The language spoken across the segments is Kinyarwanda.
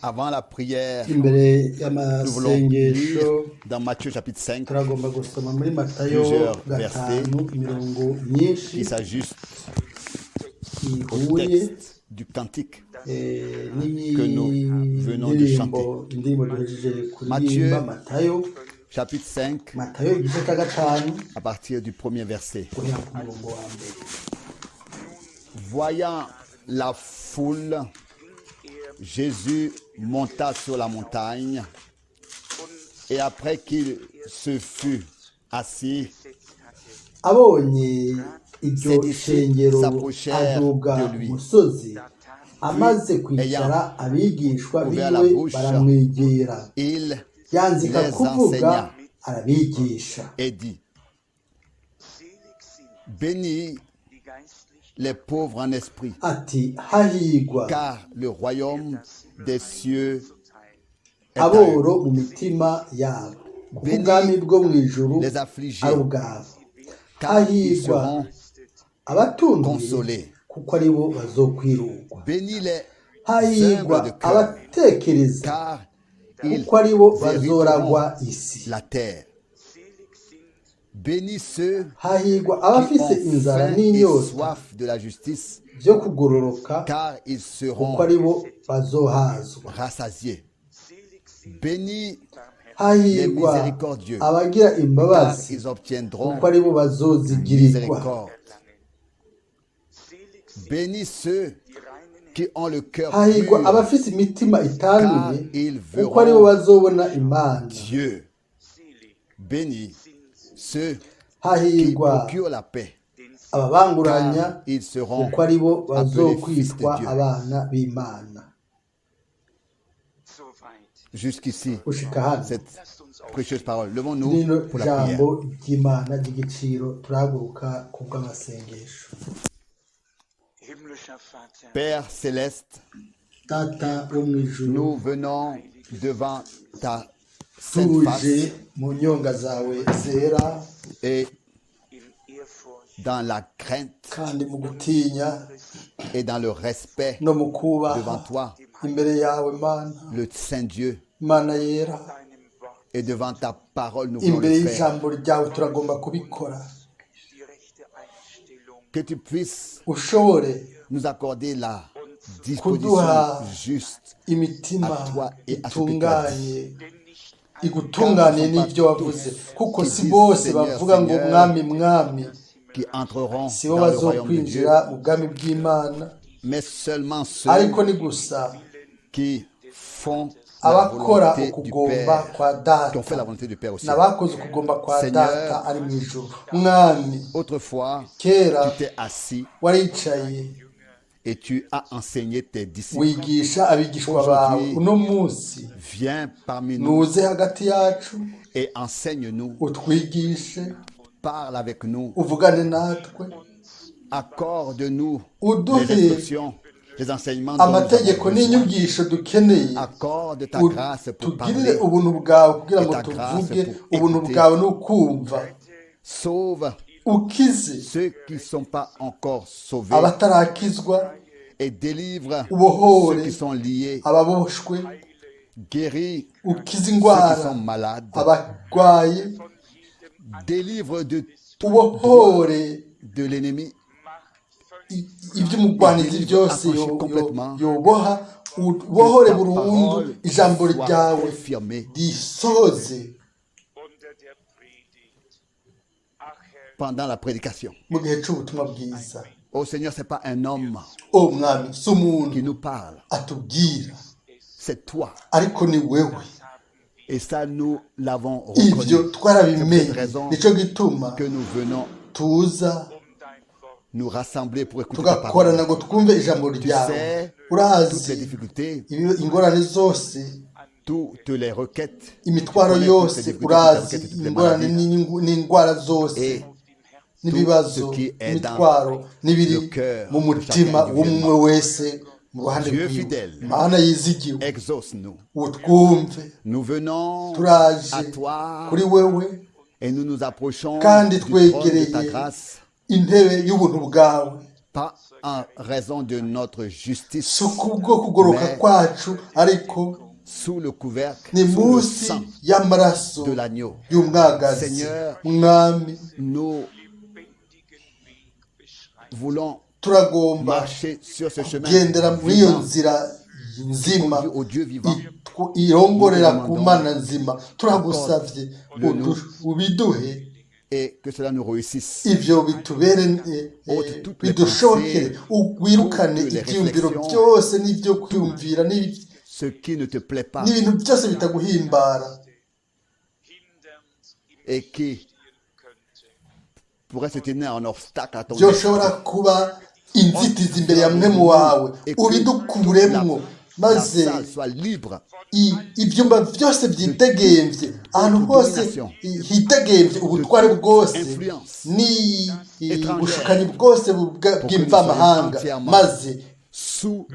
Avant la prière, imbere nous voulons lire y'amasengesho dans Matthieu chapitre 5 turagomba gusoma muri Matayo plusieurs 5 imirongo myinshi qui s'ajuste au ihuye texte du cantique n'indirimbo duhejeje kuririmba. chapitre 5 Matayo igice cya 5 à partir du premier verset. guhera ku murongo wa mbere. Voyant la foule, Jésus monta sur la montagne et après qu'il se fut assis, abonye iryo Ses shengero s'approchèrent aduga de lui. umusozi, amaze kwicara abigishwa ouvert la biwe bouche, baramwegera, il yanzika les kuvuga enseigna arabigisha et dit: Bénis les pauvres en esprit, ati hahigwa car le royaume des cieux est à eux. aboro mu mitima yabo, kuko ubwami bwo mu ijuru Les affligés, ari ubwabo. car ils Hahigwa seront abatunduye, consolés. kuko ari bo bazokwirugwa. Bénis les Hahigwa humbles de cœur, abatekereza, car ils kuko ari bo hériteront bazoragwa isi. la terre. Bénis ceux Hahigwa qui abafise ont inzara faim et n'inyota soif de la justice, byo kugororoka, car ils seront kuko ari bo bazohazwa. rassasiés. Bénis les Hahigwa miséricordieux, abagira car imbabazi, ils obtiendront kuko ari bo bazozigirirwa. miséricorde. Bénis ceux qui ont le cœur Hahigwa pur, abafise imitima car itanuye, ils kuko ari bo verront bazobona Imana. Dieu. Bénis ceux qui Hahigwa procurent la paix, ababanguranya, car ils seront kuko ari bo appelés fils bazokwitwa de Dieu. abana b'Imana. Jusqu'ici, Ushika hano cette précieuse parole. Levons-nous rino pour la prière. jambo ry'Imana ry'igiciro, turahaguruka ku bw'amasengesho. Père céleste, Tata wo mu ijuru, nous venons devant ta sainte tuje face mu nyonga zawe zera, et dans la crainte kandi mu gutinya et dans le respect no mu devant kubaha toi, imbere yawe Mana, le Saint Dieu, Mana yera, et devant ta parole, nous voulons imbere le faire. y'ijambo ryawe turagomba kubikora. Que tu puisses Ushobore nous accorder la disposition kuduha juste imitima à toi et à ce que tu as dit. itunganye, igutunganye n'ibyo wavuze, kuko si bose bavuga ngo mwami mwami, qui entreront si bo dans le royaume de Dieu, bazokwinjira mu bwami bw'Imana, mais seulement ceux ariko ni gusa qui font la abakora volonté du ukugomba Père, kwa qui ont fait la data, volonté du Père aussi. n'abakoze ukugomba kwa Seigneur, data ari mu ijuru. Mwami, Autrefois, kera tu t'es assis waricaye et tu as enseigné tes disciples. wigisha abigishwa bawe. Aujourd'hui, Uno munsi Viens parmi nous nuze hagati yacu, et enseigne-nous, utwigishe, parle avec nous, uvugane natwe, accorde-nous uduhe les instructions, les enseignements dont nous avons amategeko besoin. n'inyigisho dukeneye. Accorde ta grâce pour Tugirire parler, ubuntu bwawe kugira ngo et ta grâce tuvuge, pour ubuntu écouter. bwawe ni ukumva. sauve Ukize ceux qui ne sont pas encore sauvés abatarakizwa, et délivre ubohore ceux qui sont liés, ababoshwe, guéris ukize ceux qui indwara sont malades, abarwaye, délivre de tout ubohore de l'ennemi, iby'umugwanizi byose yoboha, ubohore burundu, ijambo ryawe confirmé risohoze pendant la prédication. mu gihe cy'ubutumwa bwiza. Oh Seigneur, ce n'est pas un homme O mwami, si qui umuntu nous parle, atubwira, c'est toi. ariko ni wewe. Et ça, nous l'avons Ibyo reconnu. twarabimenye, nicyo gituma Que nous venons tuza nous rassembler pour écouter ta tugakorana parole. ngo twumve ijambo Tu ryawe. sais toutes les Urazi difficultés, ingorane zose, toutes les requêtes. imitwaro Tu connais toutes yose, les difficultés, urazi toutes les requêtes, toutes les ingorane maladies. n'indwara zose Et n'ibibazo, tout ce qui est imitwaro le n'ibiri cœur mu de mutima chacun w'umwe wese mu ruhande Dieu rwiwe. fidèle. Mana yizigiwe, Exauce-nous. utwumve. Nous venons Turaje à toi kuri wewe, et nous nous approchons kandi du trône de ta twegereye grâce intebe y'ubuntu bwawe, pas en raison de notre justice, si kubwo kugoroka kwacu ariko sous le couvercle, ni sous le munsi sang y'amaraso de l'agneau. y'umwagazi. Seigneur, mwami nous voulons turagomba marcher sur ce chemin kugendera muri iyo vivant nzira nzima conduit au Dieu vivant. irongorera ku mana nzima. turagusavye ubiduhe Et que cela nous réussisse. ivyo bitubere bidushobokere, wirukane ivyiyumviro byose n'ivyo kwiyumvira Ce qui ne te plaît pas n'ibintu byose bitaguhimbara et qui pourrait se tenir en obstacle à ton byoshobora kuba inzitizi imbere ya mwemu wawe, ubidukuremwo maze salle soit libre ibyumba byose byitegembye, ahantu hose hitegembye ubutware bwose n'ubushukanyi bwose bw'imvamahanga, maze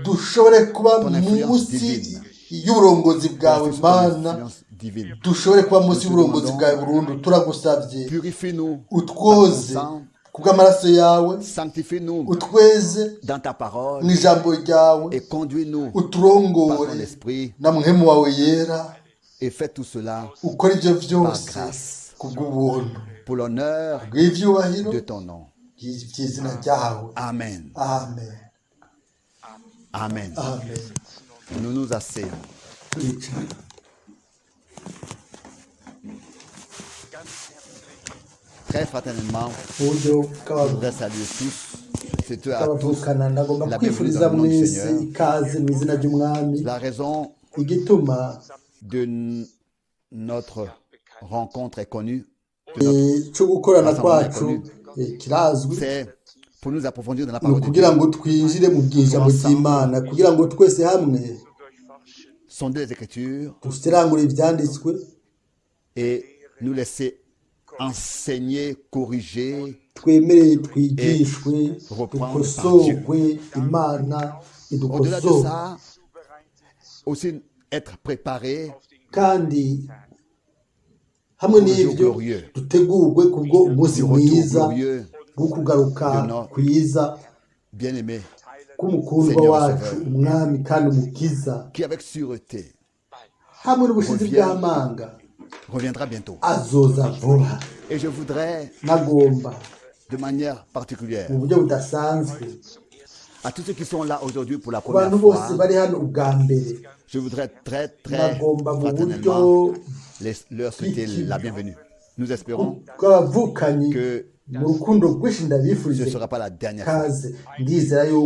dushobore kuba munsi y'uburongozi bwawe Mana, dushobore kuba munsi y'uburongozi bwawe burundu. turagusabye utwoze kubw'amaraso yawe, utweze mu ijambo ryawe, uturongore na muhemu wawe yera, ukora ibyo byose kubw'ubuntu bw'ibyubahiro by'izina ryawe. Amen. Amen. Amen. Amen. Nous nous asseyons. Très fraternellement, je voudrais saluer tous, c'est à tous, la bienvenue dans le nom du Seigneur. La raison de notre rencontre est connue, c'est pour nous approfondir dans la parole de Dieu. Sonder les Écritures et nous laisser enseigner, corriger et reprendre par Dieu. Au-delà de ça, aussi être préparé pour le jour glorieux, bwo kugaruka kwiza bien-aimé k'umukundwa wacu umwami kandi umukiza, hamwe n'ubushizi bw'amanga azoza vuba. Et je voudrais de manière particulière mu buryo budasanzwe à tous ceux qui sont là aujourd'hui pour la première fois, je voudrais très fraternellement leur souhaiter la bienvenue. Nous espérons que ce ne sera pas la dernière fois.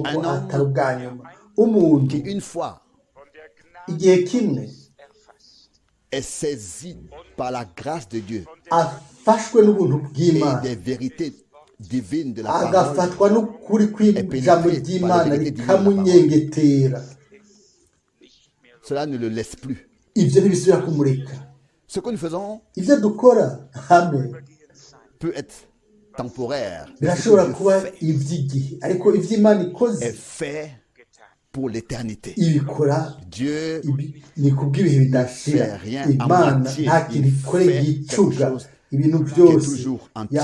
Un homme qui une fois est saisi par la grâce de Dieu et des vérités divines de la parole est pénétré par la vérité divine de la parole. Cela ne le laisse plus. Ce que nous faisons peut être temporaire, est fait pour l'éternité. Dieu ne fait rien à moitié, il fait quelque chose qui est toujours entier,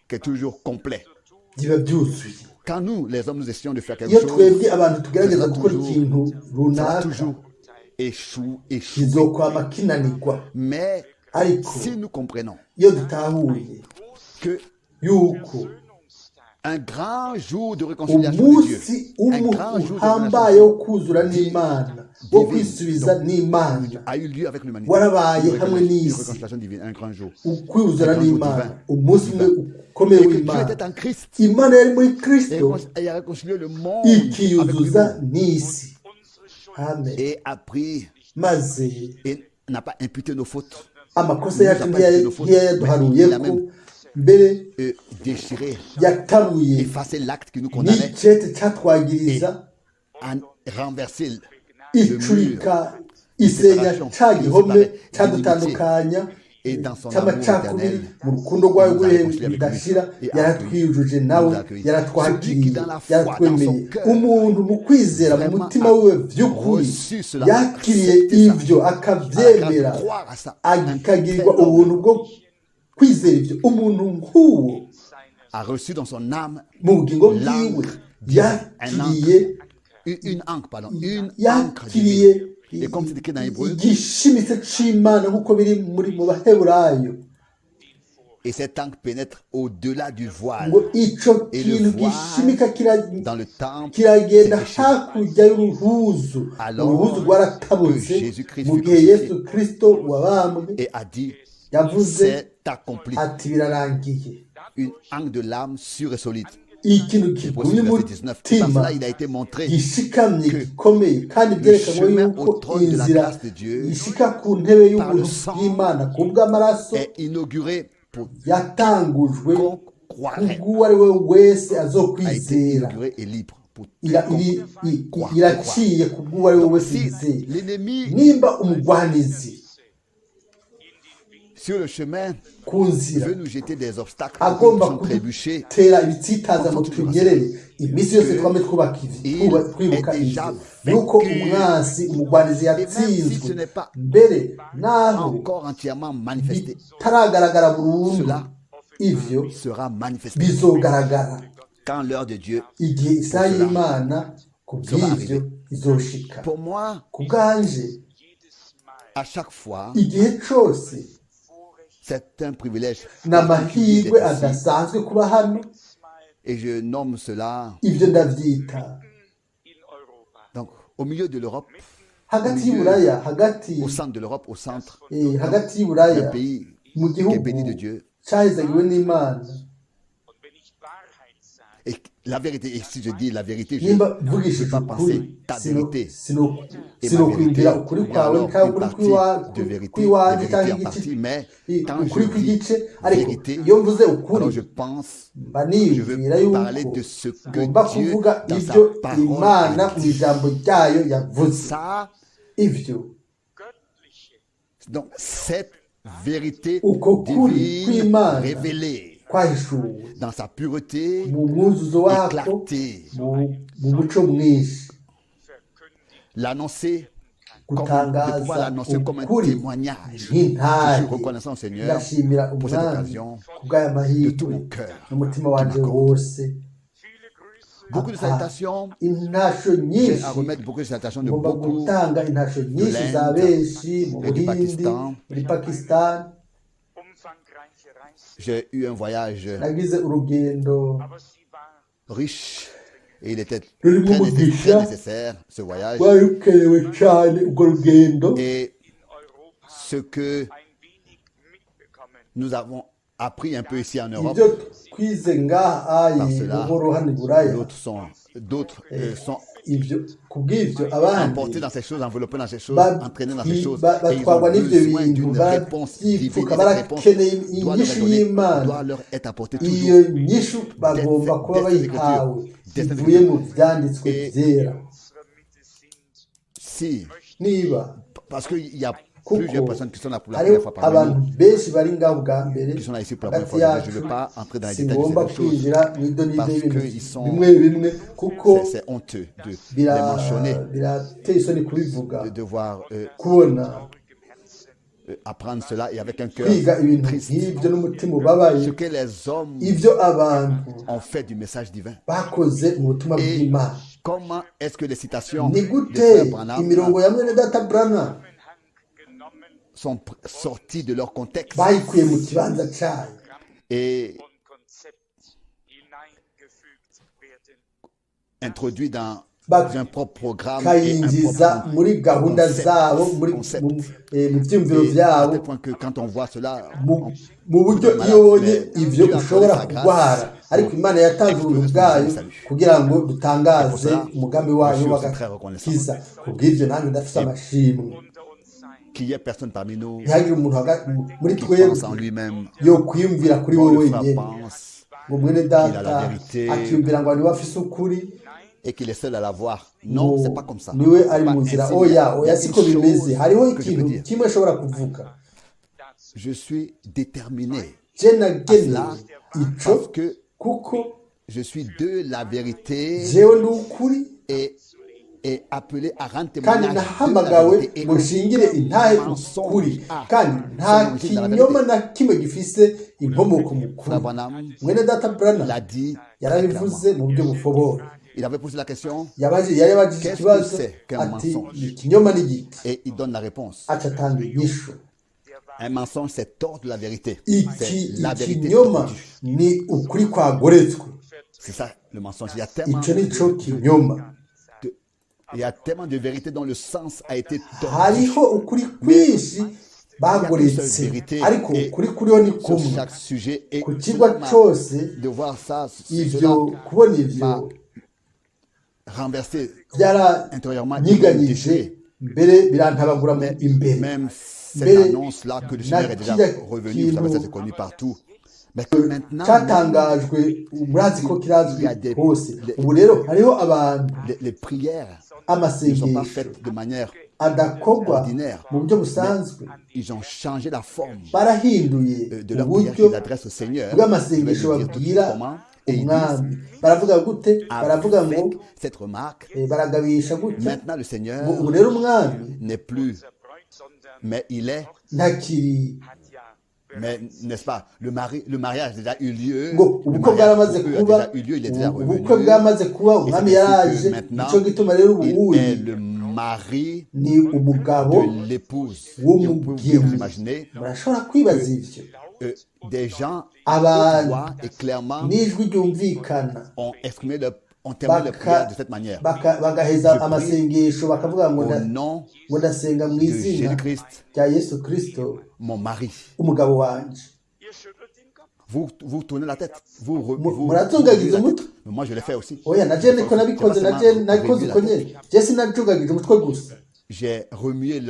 qui est toujours complet. Quand nous, les hommes, nous essayons de faire quelque chose, ça va toujours échouer. Mais si nous comprenons que un grand jour de réconciliation de Dieu, un grand jour a eu lieu avec l'humanité, une réconciliation divine, un grand jour divin, et que Dieu était en Christ et a réconcilié le monde avec lui et a pris et n'a pas imputé nos fautes. Amakosa yacu ntiyaduharuyeko mbere déchiré, effacer l'acte qui nous condamnait et renverser icurika isenya ca gihome cadutandukanya c'amacakubiri mu rukundo rwawe bidashira. yaratwijuje nawe yaratwakiriye yaratwemeye. umuntu mu kwizera mu mutima wiwe vy'ukuri yakiriye ivyo akavyemera akagirirwa ubuntu bwo kwizera ivyo. umuntu nk'uwo a reçu dans son âme mu bugingo bwiwe yakiriye une encre, pardon, une encre yakiriye divine. Et comme c'est écrit dans Hébreu, igishimitse c'Imana nk'uko biri mu Baheburayo, et cette encre pénètre au-delà du voile. ngo ico Et le kintu voile gishimika dans le temple, kiragenda c'est déchiré. hakurya y'uruhuzu. Alors uruhuzu rwaratabutse que Jésus-Christ mu fut gihe crucifié Yesu Kristo wabambwe et a dit, yavuze c'est accompli. ati birarangiye. Une encre de l'âme sûre et solide. ikintu Hébreux kigumye 6, verset 19. Et par umutima cela, il a été montré gishikamye que gikomeye kandi le byerekanwe chemin yuko au trône de la inzira grâce de Dieu ishika ku ntebe par le y'ubuntu sang bw'Imana ku bw'amaraso est inauguré pour yatangujwe quiconque croirait. kubw'uwo ari we wese A été azokwizera. inauguré et libre pour iraciye kubw'uwo ari we wese si yizera. l'ennemi nimba umugwanizi sur le chemin ku nzira veut nous jeter des obstacles pour que nous agomba puissions trébucher, kudutera ibitsitaza ngo tunyerere, iminsi yose twame twubaka twibuka ivyo yuko umwansi umugwanizi et même si ce yatsinzwe n'est pas mbere naho encore entièrement manifesté, bitaragaragara burundu, cela ivyo sera manifesté bizogaragara quand l'heure de Dieu. igihe isaha y'Imana ku bw'ivyo izoshika. Pour moi, ku bwanje à chaque fois, igihe cose c'est un privilège n'amahirwe d'être ici. adasanzwe kuba hano, Et je nomme cela, ivyo ndavyita donc, au milieu de l'Europe, hagati y'Uburaya, au centre de l'Europe, au centre hagati d'un y'Uburaya pays mu qui est gihugu béni de Dieu. cahizagiwe n'Imana. Et la vérité, et si je dis la vérité, je nimba ne mvugishije peux pas penser ukuri ta vérité sinokwinjira ukuri kwawe alors cyangwa une partie de vérité, kw'iwanjye de cyangwa vérité en igice partie, mais quand ukuri je kw'igice, dis ariko vérité, iyo mvuze ukuri alors je pense, mba je niyumvira veux yuko parler de ce que ngomba Dieu, kuvuga dans sa ibyo parole, Imana a mu dit. ijambo ryayo yavuze. Ça, Ivyo donc, cette vérité uko kuri divine kw'Imana révélée kwahishuwe dans sa pureté mu mwuzuzo et wako, clarté, mu muco mwinshi, l'annoncer, de gutangaza pouvoir l'annoncer comme un ukuri témoignage. Je nk'intare. suis reconnaissant au Seigneur ndashimira pour cette umwami occasion ku bw'aya de mahirwe tout mon cœur. n'umutima wanje wose. Beaucoup de salutations. intasho J'ai nyinshi à remettre beaucoup de salutations de ngomba beaucoup. gutanga intasho nyinshi za benshi mu et du Buhindi, Pakistan. muri Pakistan. J'ai eu un voyage nagize urugendo riche et il était rurimo très umugisha, nécessaire ce voyage. rwari rukenewe cyane urwo rugendo. Et ce que nous avons appris un peu ici en Europe, ibyo twize ngaha Par ayi cela, buhoro hano i Buraya, d'autres sont ibyo kubw'ivyo abandi emportés dans ces choses, enveloppés dans ces choses, ba- entraînés dans ces choses. Et ils ont batwarwa n'ibyo besoin bintu d'une réponse divine. barabyifuka, Et cette réponse barakeneye doit leur, inyishu être donnée, y'Imana. doit leur être apportée iyo toujours. nyishu bagomba kuba des bayihawe Écritures. ivuye mu byanditswe Et- byera. Si, Niba parce qu'il y a kuko plusieurs personnes qui sont là pour la hariho première fois parmi abantu nous, benshi bari ngaho bwa mbere qui sont là ici pour la hagati première fois. Je ne yacu, veux pas entrer dans les détails de singomba ces choses. kwinjira mu idonido parce y'ibintu que ils sont- bimwe bimwe kuko C'est honteux de les mentionner, birateye isoni kubivuga, de devoir kubona apprendre cela et avec un cœur kwiga ibintu triste. nk'ibyo n'umutima ubabaye, Ce que les hommes ibyo abantu ont fait du message divin. bakoze mu butumwa Et bw'Imana. comment est-ce que les citations Ni de gute Frère Branham imirongo ya mwene data Branham sont sorties de leur contexte bayikuye mu kibanza cyayo et introduites dans un propre programme et un bakayinjiza propre muri gahunda concept. zabo, mu byiyumviro Et à byabo, tel point que quand on voit cela, mu buryo iyo ubonye ibyo ushobora kurwara, ariko Imana yatanze ubuntu bwayo kugira ngo dutangaze umugambi wayo w'agakiza. Kubw'ibyo nanjye ndafite amashimwe. qu'il y ait personne parmi nous ntihagire umuntu muri qui twebwe pense en lui-même, yo kwiyumvira kuri dont wowe le frère wenyine pense ngo mwene data akiyumvira ngo niwe afise ukuri, et qu'il est seul à la voir. Non, c'est pas comme ça. niwe ari C'est mu pas nzira. ainsi. Oya Il y a oya une siko bimeze. chose Hariho que je peux ikintu dire. kimwe ashobora kuvuga. Je suis déterminé Je nageneye à ico parce que kuko je suis de la vérité jewe ndi ukuri et est appelé à rendre kandi témoignage de la nahamagawe vérité et ngo nshingire intahe ukuri kandi nta kinyoma na kimwe gifise inkomoko mu kuri. Mwene data Branham l'a dit yarabivuze mu buryo bufobora. Il avait posé la question yari yabajije ikibazo ati ikinyoma ni igiki, et il donne la réponse. aca atanga inyishu. Un mensonge, c'est tordre la vérité. C'est la vérité ikinyoma tordue. ni ukuri kwagoretswe. C'est ça le mensonge. Il y a tellement Ico nico kinyoma. il y a tellement de vérité dont le sens a été tordu. hariho ukuri kwinshi bagoretse ariko ukuri kuriho ni Sur kumwe chaque sujet et ku kigwa cyose. de voir ça, Ivyo kubona m'a ivyo renversé intérieurement, byaranyiganyije mbere birantabagura imbere. même cette Mais annonce-là que le Seigneur est déjà revenu, vous savez, ça c'est connu partout. Mais que maintenant, cyatangajwe murazi ko kirazwi hose. Ubu rero hariho abantu les prières ne sont pas amasengesho faites de manière adakorwa ordinaire. mu buryo busanzwe, Ils ont changé la forme barahinduye de leur prière uburyo qu'ils adressent au Seigneur. Je vais bw'amasengesho vous dire tout de suite babwira comment. Et ils umwami. disent, Baravuga gute? Baravuga ngo avec cette remarque, baragabisha gutya maintenant le Seigneur ngo ubu rero umwami n'est plus, mais il est. ntakiri, Mais n'est-ce pas, le mariage a déjà eu lieu. ngo Le ubukwe mariage bwaramaze pour eux a kuba, déjà eu lieu, il est déjà ubukwe revenu. bwamaze kuba, umwami yaraje. Nico gituma rero Il ubuye est le mari ni umugabo de l'épouse. Et on peut w'umugeni. vous imaginer murashobora kwibaza ivyo. des gens Abantu voix et clairement n'ijwi ryumvikana ont exprimé ont terminé leur prière de cette manière. bagaheza amasengesho bakavuga ngo Au nom ngo ndasenga mu de izina Jésus-Christ, rya Yesu Kristo mon mari. umugabo wanje. Vous tournez la tête. Vous Muratungagije umutwe. Mais moi, je l'ai fait aussi. Oya na je niko nabikoze, na je nabikoze uko nyene. Je sinacungagije umutwe gusa, J'ai remué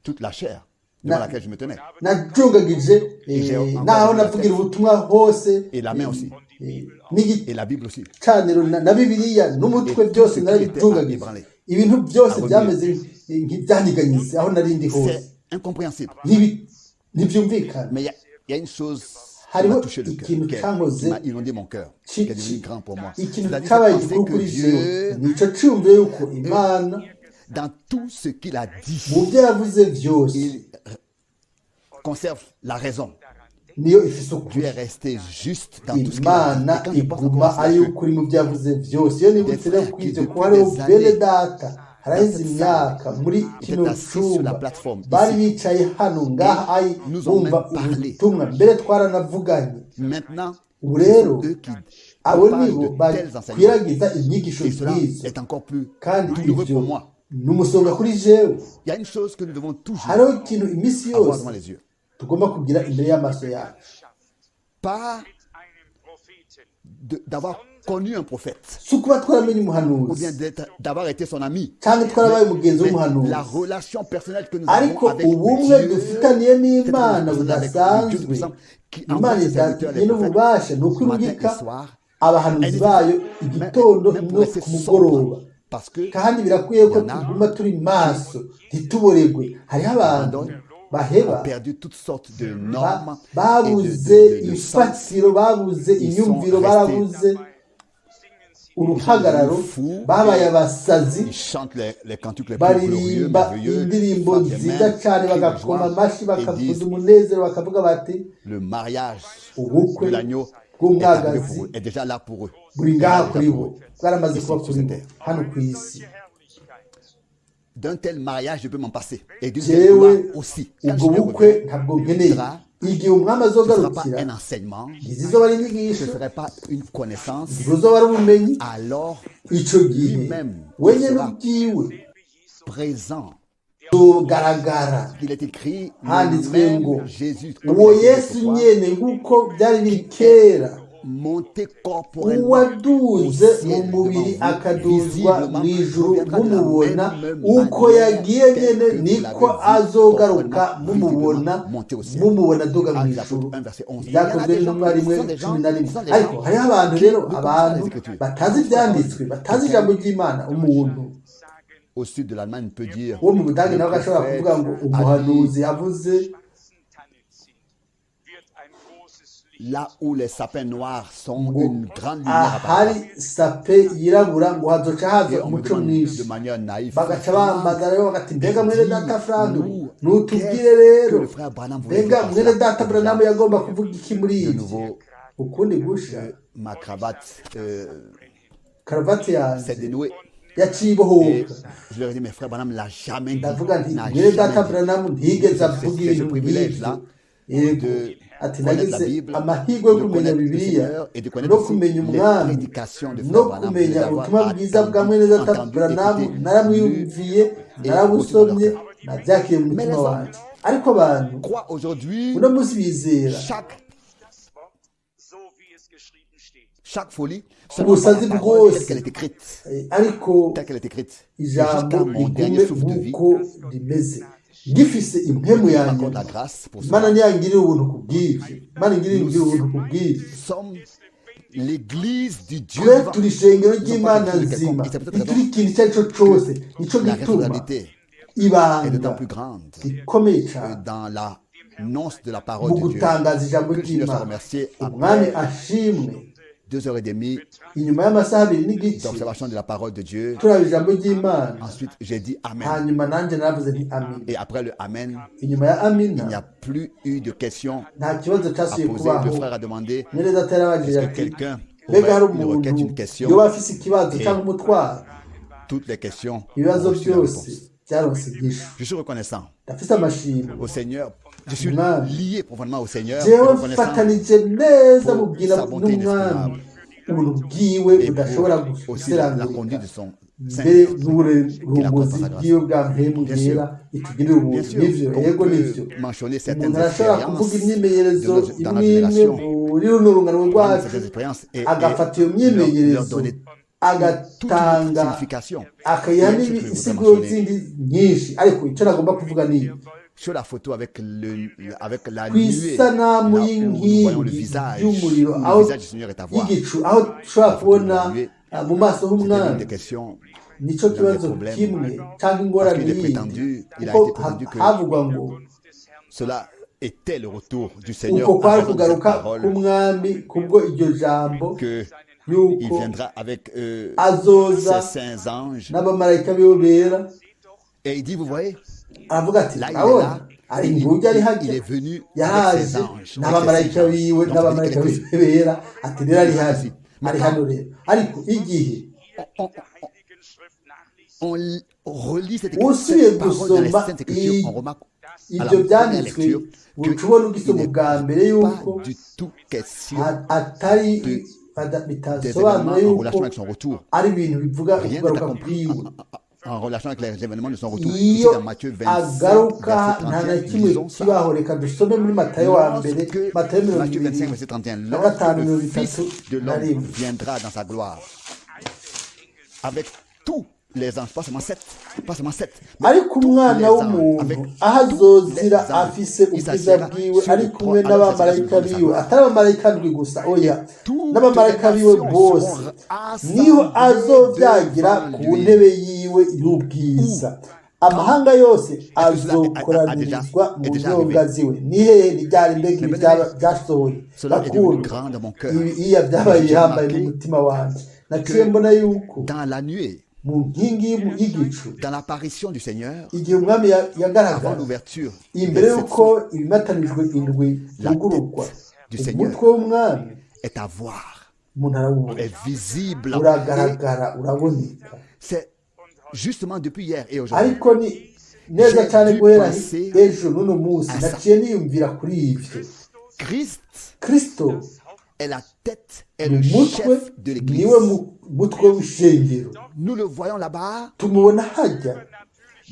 toute la chair devant laquelle je me tenais. nacungagije naho navugira ubutumwa hose, Et la main aussi. Et la Bible aussi. n'igicaniro na Bibiliya n'umutwe byose narabicungagije. Ibintu byose byameze nk'ibyanyiganyize aho nari ndi hose. C'est incompréhensible. Ntibyumvikana. Mais il y a une chose qui m'a touché le cœur, qui m'a inondé mon cœur, qui est devenu grand pour moi. ikintu C'est-à-dire cyabaye penser gikuru que kuri jewe Dieu, nico cyumve yuko Imana dans tout ce qu'il a dit, mu byo yavuze byose il conserve la raison. niyo ifise Dieu ukuri. est resté juste dans tout ce qu'il a dit. Imana Et quand je pense iguma encore à ari cela, ukuri mu byo yavuze byose. Iyo nibutse rero kuri ibyo ko hariho bene data haraheze imyaka muri kino cyumba bari bicaye hano ngaha ari bumva ubutumwa, mbere twaranavuganye. maintenant, Ubu rero eux qui abo parlent nibo de tels enseignements, bakwiragiza inyigisho et cela nk'izo, est encore plus kandi douloureux ibyo pour moi. ni umusonga kuri jewe. Il y a une chose que nous devons toujours hariho ikintu iminsi avoir yose devant les yeux. tugomba kugira imbere y'amaso yacu, Pas d'avoir connu un prophète, si ukuba twaramenye ou umuhanuzi bien d'avoir été son ami. cyangwa twarabaye umugenzi Mais w'umuhanuzi, la relation personnelle que nous avons ariko avec ubumwe Dieu, dufitaniye n'Imana avec budasanzwe, Dieu Tout-Puissant, qui Imana envoie ses serviteurs, idafite les prophètes, n'ububasha ni uko matin irungika et soir, abahanuzi bayo igitondo même pour no rester ku mugoroba. sobre, parce que Kandi birakwiye ko Il y en a tuguma turi maso ntituboregwe. Hariho abantu baheba ont perdu toutes sortes de normes babuze de sens. ifatiro, babuze inyumviro, barabuze uruhagararo, babaye abasazi, Ils chantent les cantiques les plus glorieux, baririmba merveilleux, indirimbo frappent des nziza mains, cyane, crient de bagakoma joie, amashyi, et bakavuza disent umunezero, bakavuga bati le mariage ubukwe de l'agneau est arrivé bw'umwagazi pour eux, est déjà là pour eux. buri ngaha kuri bo, bwaramaze Ici, kuba sur kuri bo cette terre. hano ku isi. D'un tel mariage, je peux m'en passer. Et d'une telle Jewe gloire aussi. Quand ubwo je bukwe reviens, ntabwo nkeneye. Igihe umwami ce ne sera pas azogarukira, un enseignement, ntizizoba ari ce inyigisho, ne serait pas une connaissance. ntibuzoba ari ubumenyi. Alors, Icyo gihe lui-même wenyine sera ubwiwe présent. tugaragara, Il est écrit, le handitswe ngo même Jésus, comme uwo il a dit Yesu autrefois, nyene nk'uko byari biri kera, monté corporellement uwaduze au ciel mu mubiri devant vous, akaduzwa visiblement, mu ijuru reviendra de la mumubona, même uko manière yagiye telle nyene que vous niko l'avez vu azogaruka corporellement, mumubona, visiblement monté au ciel. mumubona aduga mu Actes ijuru. 1, verset 11. Byakozwe n'intumwa rimwe Ce sont des gens- cumi na rimwe. ce sont des Ariko gens hariho abantu rero, qui ne abantu connaissent pas les Écritures. batazi ibyanditswe, batazi ijambo ry'Imana. Umuntu Au sud de l'Allemagne peut dire wo mu Budage le nawe agashobora kuvuga ngo prophète a dit, umuhanuzi yavuze là où les sapins noirs sont ngo une grande lumière ahari apparaîtra. sape yirabura ngo hazoca Et haza on me umuco demande mwinshi de manière naïve, bagaca bambagara rero bagati mbega mwene data Frank nous, nutubwire qu'est-ce que rero le frère Branham voulait dire mbega par mwene cela? data Branham yagomba kuvuga iki muri De ibi nouveau, ukundi gusha ma cravate karavati s'est yanjye dénouée. yaciye Et ibohoka je leur ai dit, mais frère Branham l'a jamais dit. ndavuga nti N'a mwene data jamais dit. Branham ntiyigeze avuga C'est ce ibintu privilège-là nk'ibyo yego de ati connaître nagize la Bible, amahirwe yo de kumenya connaître le bibiliya Seigneur et de connaître no aussi kumenya les umwami prédications de no frère Branham, de les kumenya avoir ubutumwa bwiza bwa mwene entendu, data Branham écouté, naramwiyumviye lu narabusomye et nabyakiriye mu Mais mutima les wanjye ariko abantu crois aujourd'hui uno munsi bizera chaque folie seulement ubusazi par la parole bwose telle qu'elle est écrite. ariko Telle qu'elle est écrite. Et ijambo jusqu'à mon dernier rigume souffle de vie, nk'uko rimeze ngifise impemu je yanjye m'accorde la grâce pour mana cela. ntiyangirire ubuntu ku bw'ibyo mana ngirire ubuntu ku bw'ibyo Nous sommes l'église du Dieu twe vivant. turi ishengero Nous sommes ry'imana pas quelque chose de nzima quelconque. C'est peut-être ntituri ikintu icyo ari cyo cyose nicyo la gituma responsabilité est ibanga d'autant plus grande rikomeye cyane dans l'annonce de la mu parole de Dieu. gutangaza ijambo Que le Seigneur soit ry'imana remercié umwami après ashimwe 2h30 inyuma y'amasaha abiri n'igice d'observation de la parole de Dieu. turaba ijambo ry'imana Ensuite, j'ai dit Amen. hanyuma nanjye naravuze nti amina Et après le Amen, inyuma ya amina il n'y a plus eu de questions nta kibazo à cyasubiye poser. kubaho Le frère a demandé, mwene data yarabajije est-ce que ati quelqu'un mbega hari aurait une requête, umuntu une question? yoba afise ikibazo cyangwa umutwaro Toutes les questions ibibazo ont reçu la byose réponse. byaronse igisho Je suis reconnaissant ndafise amashimwe au Seigneur. Je suis Amen. lié profondément au Seigneur. jewe Reconnaissant mfatanije neza pour mubwira sa bonté n'umwami inestimable. ubuntu bwiwe Et budashobora pour aussi la conduite guserangurika de son mbere Saint. n'uburunguzi bw'iyo bwa mpemu yera itugirira Bien ubuntu sûr, nivyo on yego peut nivyo mentionner certaines umuntu arashobora kuvuga expériences imyimenyerezo dans imwe notre imwe génération. muri runo rungano Prendre rwacu certaines expériences et agafata iyo leur myimenyerezo donner toute une agatanga signification. akayiha Il y a une chose que je voudrais n'ibisiguro mentionner. zindi nyinshi ariko icyo nagomba kuvuga ni Sur la photo avec la ku nuée, isanamu là où nous voyons le y'inkingi visage, y'umuriro où aho le visage du Seigneur est à voir. y'igicu aho dushobora kubona mu maso C'était l'une h'umwami des questions. nicyo kibazo problèmes. kimwe cyangwa ingorane Parce qu'il est yindi prétendu, il a kuko été prétendu que havugwa ngo cela était le retour du Seigneur uko à kwari raison de cette kugaruka parole, k'umwami kubwo iryo jambo que il yuko viendra avec azoza ses saints anges. n'abamarayika biwe bera Et il dit, vous voyez, aravuga ati là il est urabona là, ari il, inguge ari il hajya est venu avec yaraje ses anges. n'abamarayika avec ses biwe anges. Donc, n'abamarayika ça veut dire biwe bera ati rero ari hano Ici. ari hano rero ariko igihe on relit cette usubiye parole dans les gusoma Saintes Écritures, on remarque à la ibyo première byanditswe lecture ushobora ugisoma bwa mbere qu'il yuko pas du tout question atari des bitasobanura événements en yuko relation avec son retour. ari ibintu bivuga Rien n'est kugaruka accompli kwiwe en relation avec les événements de son retour. Ici iyo dans Matthieu 25, agaruka verset nta na 31, kimwe lisons ça. kibaho reka dusome muri matayo wa mbere Lorsque, matayo mirongo Matthieu 25, ibiri verset 31, na lorsque gatanu le mirongo Fils itatu de na l'homme rimwe viendra dans sa gloire, avec tous les anges, pas seulement sept, mais ariko tous umwana les anges, avec w'umuntu aho azozira les anges. afise Il ubwiza s'agira bwiwe sur ari les kumwe trois- alors, n'abamarayika ça, c'est biwe ça. atari abamarayika ndwi gusa oya toutes n'abamarayika les biwe nations bose seront rassemblées niho azovyagira devant ku lui. ntebe yiwe y'ubwiza amahanga yose azokoranirizwa mu nyonga ziwe ni hehe ni ryari mbega ibi byasohoye Cela est devenu bakundwa grand dans mon cœur. iya byabaye J'ai ihambaye remarqué mu mutima wanjye naciye mbona yuko Dans la nuée, mu nkingi y'igicu dans l'apparition du Seigneur, igihe umwami avant yagaragara l'ouverture imbere des sept y'uko ibimatanijwe indwi La yugururwa tête du Seigneur umutwe w'umwami est à voir, umuntu arawubona est visible. Et uragaragara uraboneka c'est justement depuis hier et aujourd'hui. ariko ni neza J'ai cyane dû guhera penser ejo n'uno munsi à ça. naciye niyumvira kuri ibyo Christ kristo est la tête, est ni le umutwe chef de l'Église. niwe mutwe w'ishengero Nous le voyons là-bas tumubona hajya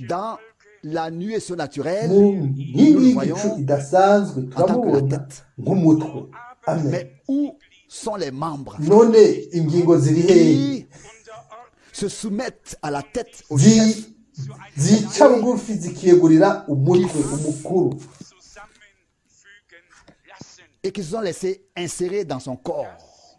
dans la nuée surnaturelle. mu Nous nkingi le y'igicu voyons idasanzwe en tant que la turamubona tête. nk'umutwe amen Mais où sont les membres none ingingo ziri hehe qui se soumettent à la tête, au chef, zica bugufi zikiyegurira umutwe umukuru et qui se sont laissés insérer dans son corps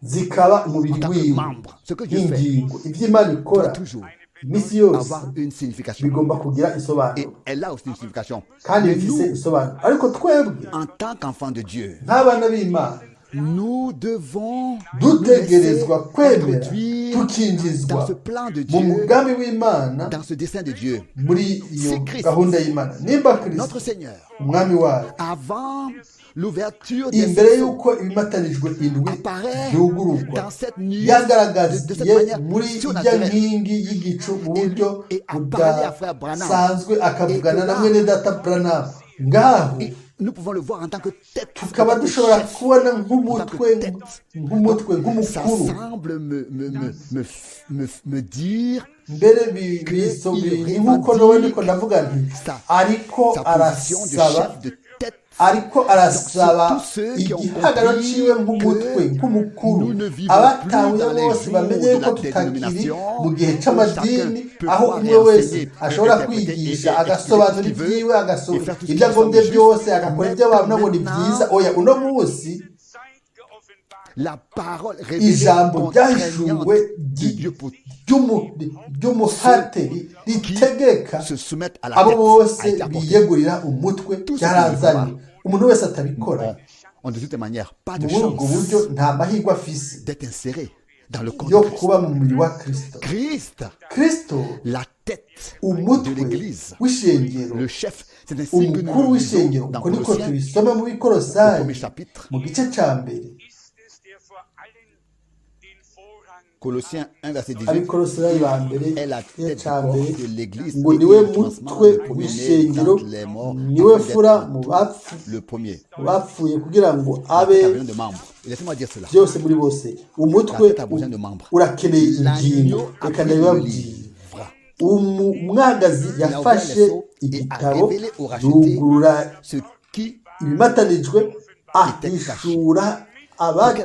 zikaba en umubiri tant que wiwe membre. Ce que Dieu fait nk'ingingo iby'imana ikora doit toujours iminsi yose avoir une signification. bigomba kugira Et isobanuro elle a aussi une signification. kandi Mais bifise nous, isobanuro ariko twebwe en tant qu'enfants de Dieu, nk'abana b'imana nous devons dutegerezwa kwemera introduire tukinjizwa dans ce plan de mu Dieu, mugambi w'Imana, dans ce dessein de Dieu. muri iyo Si Christ, gahunda y'Imana. Nimba Notre Kristo Seigneur, umwami wayo, avant l'ouverture des imbere sceaux, y'uko ibimatanijwe indwi apparaît byugururwa, dans cette nuit de cette yagaragaye manière muri ijya surnaturelle. nkingi y'igicu mu buryo Et a parlé à frère Branham. budasanzwe, akavugana Et que na là, mwene data Branham. Ngaho Et nous pouvons le voir en tant que tête, en tukaba tant que dushobora chef. kubona Ça nk'umutwe, semble me dire mbere que bisobeye il nk'uko nawe niko revendique ndavuga nti sa ariko position de arasaba chef de tête. ariko arasaba Donc, c'est tous ceux qui ont igihagararo compris ciwe nk'umutwe que nk'umukuru, nous ne vivons abatahuye plus dans les bose jours bamenye de yuko la tutakiri dénomination, mu gihe où c'amadini chacun peut aho croire umwe et wese enseigner, ashobora interpréter kwigisha et agasobanura expliquer ce qu'il ibyiwe veut, agasobanura et faire tout ce ibyo qui agombye semble byose juste. agakora Mais ibyo abantu ngo ni maintenant, byiza. Oya, uno munsi la parole révélée ijambo contraignante ryahishuwe de Dieu pour ry'umuhate ritegeka se soumettre à la abo tête bose a été apporté. biyegurira umutwe Tout ce byarazanye. qui Umuntu wese atabikora De toute manière, pas de muri ubwo buryo chance nta mahirwe afise d'être inséré dans le corps yo de Christ. kuba mu mubiri wa Kristo. Kristo La tête de umutwe l'Église, w'ishengero, le chef, c'est ainsi que nous umukuru le lisons w'ishengero, dans uko niko Colossiens, tubisoma mu au Bikolosayi premier chapitre. mu gice ca mbere. Colossiens 1, verset 18. Abikolosayi ba mbere Est la igice tête du ca corps mbere de l'Église ngo et niwe le commencement, mutwe le premier-né w'ishengero, d'entre les morts, niwe afin fura d'être mu le premier. bapfuye kugira ngo La abe tête a besoin de membres. Et laissez-moi dire cela. byose muri bose. Umutwe La tête a besoin de membres. urakeneye ingingo. L'agneau a Reka pris le ndabibabwira, livre. umwagazi yafashe igitabo yugurura Ce qui ibimatanijwe,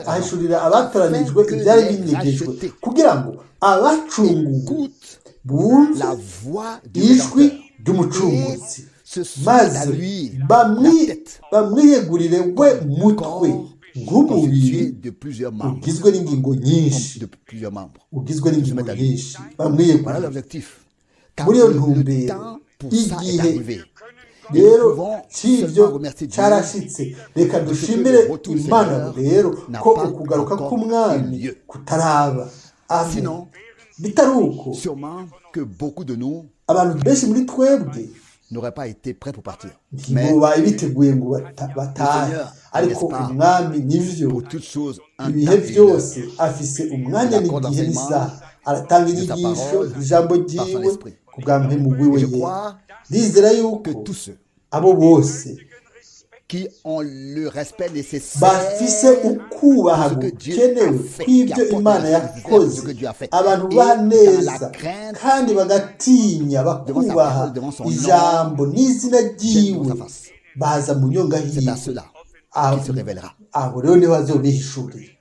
ahishurira abatoranijwe ibyari binyegejwe, kugira ngo abacunguwe bumve la voix du ijwi Rédempteur ry'umucunguzi, se soumettent maze à lui la tête, bamwiyegurire we mutwe constitué nk'umubiri de plusieurs membres. ugizwe n'ingingo nyinshi, De plusieurs membres. ugizwe n'ingingo nyinshi, Voilà bamwiyegurire. l'objectif. Quand Muri iyo le ntumbero, temps pour ça est igihe arrivé, rero cy'ibyo cyarashitse. Reka dushimire Imana rero ko ukugaruka k'umwami kutaraba. Amen. sinon, Bitari uko, sûrement que beaucoup de nous abantu benshi muri twebwe n'auraient pas été prêts pour partir. Mais ntibabaye biteguye ngo batahe. Ariko umwami nivyo pour toutes choses, un temps ibihe et byose l'heure. afise umwanya n'igihe n'isaha, aratanga inyigisho ijambo ryiwe ku bwa mpemu wiwe Je ye. crois Ndizera que yuko tous ceux abo bose qui ont le respect nécessaire bafise ukubaha gukenewe kw'ibyo Imana yakoze, abantu baneza kandi bagatinya bakubaha ijambo n'izina ryiwe, baza mu nyonga c'est à hiwe. cela qui se révélera. Aho rero niho bazobihishurira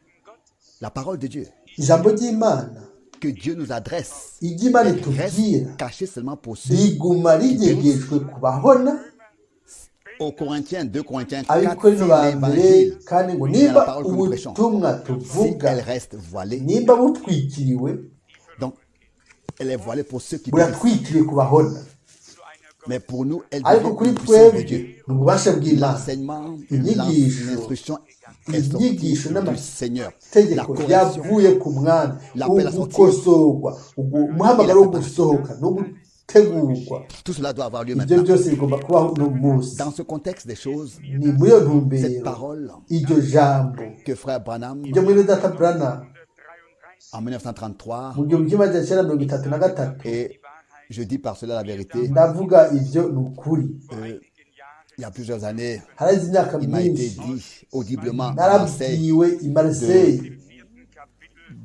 La parole de Dieu ijambo ry'Imana. que Dieu nous adresse Iryo Imana reste itubwira cachée seulement pour ceux. riguma rinyegejwe ku bahona. Aux Corinthiens, 2 Corinthiens 4, Abikorino ba mbere, l'évangile, kandi ngo la nimba parole que nous prêchons, ubutumwa si tuvuga elle reste voilée, nimba butwikiriwe, donc elle est voilée pour ceux qui périssent. buratwikiriye ku bahona, Mais pour nous, elle ariko devient kuri une puissance de twebwe Dieu. ni ububasha bw'Imana. L'enseignement, Inyigisho, l'instruction est sortie inyigisho du Seigneur. La n'amategeko correction, byavuye ku mwami, l'appel à sortir, ugukosorwa, umuhamagaro wo gusohoka no gutegurwa, tout cela doit avoir lieu ibyo maintenant. byose bigomba kubaho uno munsi. Dans ce contexte des choses, Ni muri iyo cette ntumbero parole iryo jambo que frère Branham, ryo muri data Branham en 1933, mu gihumbi kimwe magana cyenda mirongo itatu na gatatu, et je dis par cela la vérité, ndavuga ibyo ni ukuri. il y a plusieurs années, Harazi imyaka il m'a été myinshi dit audiblement à Marseille, narabwiwe i Marseille,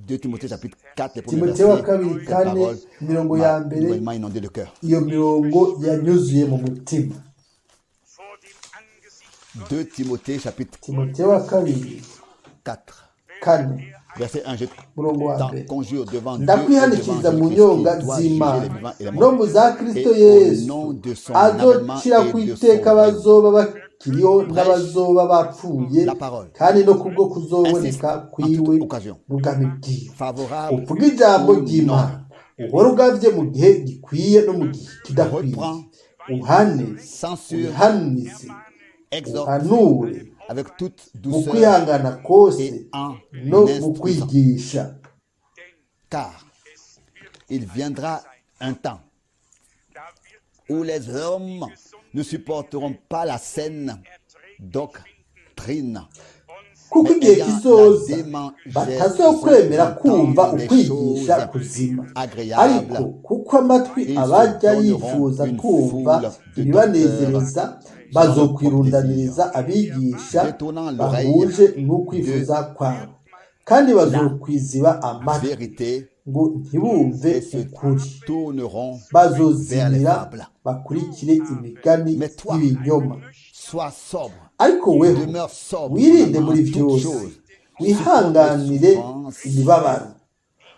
2 Timothée chapitre 4, les premiers Timothée wa versets, kabiri cette kane parole mirongo ya m'a mbere, nouvellement inondé le cœur. iyo mirongo yanyuzuye mu mutima. 2 Timothée chapitre Timothée wa kabiri 4, kane verset 1, je murongo wa t'en mbere, conjure devant Dieu et ndakwihanikiza devant mu Jésus-Christ nyonga qui doit juger les z'Imana vivants et les no morts. mu za Kristo Et Yesu au nom de son avènement azocira ku et de iteka son abazoba bakiriho n'abazoba bapfuye, la parole, kandi no kubwo kuzoboneka insiste en kwiwe toute occasion, n'ubwami bwiwe. favorable Uvuga ijambo ou ry'Imana, uhora ugavye mu gihe gikwiye no mu gihe kidakwiye, reprend, uhane, censure, uhanize, exhorte uhanure, avec toute mu douceur kwihangana kose et en no mu instruisant. kwigisha, Car il viendra un temps où les hommes ne supporteront pas la saine doctrine, kuko mais igihe ayant la kizoza démangeaison batazokwemera kumva d'entendre des ukwigisha choses kuzima, ariko agréables. kuko amatwi Ils abajya se yifuza donneront une kumva foule de ibibanezereza bazokwirundaniriza abigisha détournant l'oreille bahuje n'ukwifuza kwabo, kandi bazokwiziba amatwi vérité ngo ntibumve et se ukuri, tourneront vers les bazozimira fables. bakurikire imigani Mais toi, y'ibinyoma. sois sobre, ariko weho demeure sobre wirinde en muri toutes byose, choses, wihanganire souffrance, imibabaro,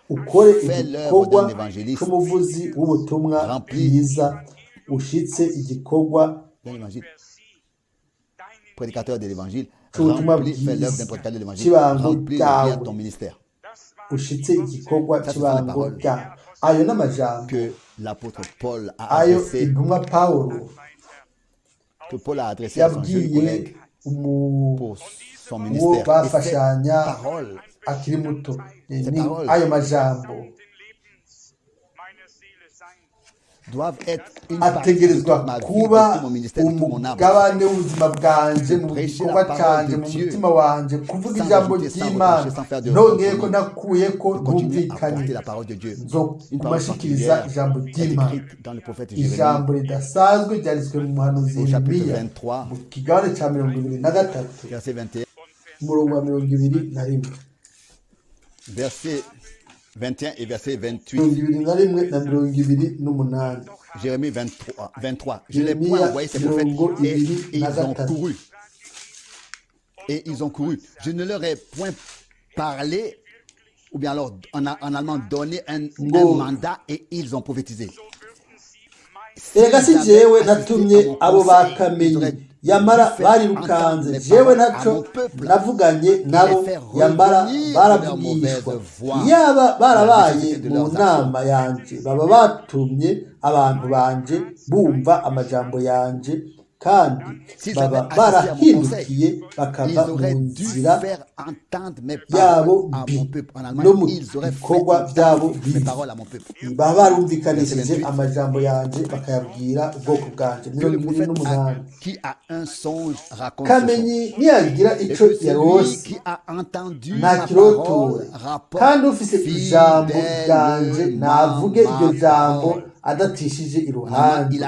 ukore fais igikorwa l'œuvre d'un évangéliste, cy'umuvuzi w'ubutumwa rempli bwiza, ushitse igikorwa d'un évangile, prédicateur de l'évangile, cy'ubutumwa remplis, fais l'œuvre d'un bwiza prédicateur de l'évangile, cy'ibango remplis bien ryawe, ton ministère. ushitse igikorwa Ça, ce sont cy'ibango les paroles ryawe. Ayo n'amajambo que l'apôtre Paul a ayo adressé, intumwa Pawulo que Paul a adressé à son jeune yabwiye collègue pour son uwo ministère. Et ces bafashanya paroles akiri muto, ni paroles ayo majambo doivent être une partie de ategerezwa toute ma vie, kuba de tout mon ministère, de tout mon âme. umugabane w'ubuzima bwanje mu Prêcher gikorwa la parole cyanjye de mu Dieu, mutima wanje, kuvuga sans ijambo ajouter, sans ry'Imana retrancher, sans faire de ntongeye ko compromis. nakuye ko Continuer à ntumvikanye, porter la parole de Dieu. nzo Une parole kumashikiriza particulière ijambo est ry'Imana, écrite dans le prophète Jérémie ijambo ridasanzwe ryanditswe mu muhanuzi au chapitre Yeremiya 23, mu kigabane cya 23 verset 21, umurongo wa 21, verset 21 et verset 28. 21 na 28. Jérémie 23. Je n'ai point envoyé ces prophètes et ils ont couru. Et ils ont couru. Je ne leur ai point parlé, ou bien alors en allemand donné un mandat et ils ont prophétisé. Erega si jewe natumye abo bakamenye, yamara barirukanze, jewe naco navuganye nabo, yamara barabwishwa. Yaba barabaye mu nama yanje, baba batumye abantu banje bumva amajambo yanje, kandi baba barahindukiye bakava mu nzira yabo mbi no mu bikorwa byabo bibi, baba barumvikanishije amajambo yanjye bakayabwira ubwoko bwanje. 28. Kamenyi niyagira icyo yarose ntakirotora, kandi ufise ijambo ryanjye navuge iryo jambo adatishije iruhande,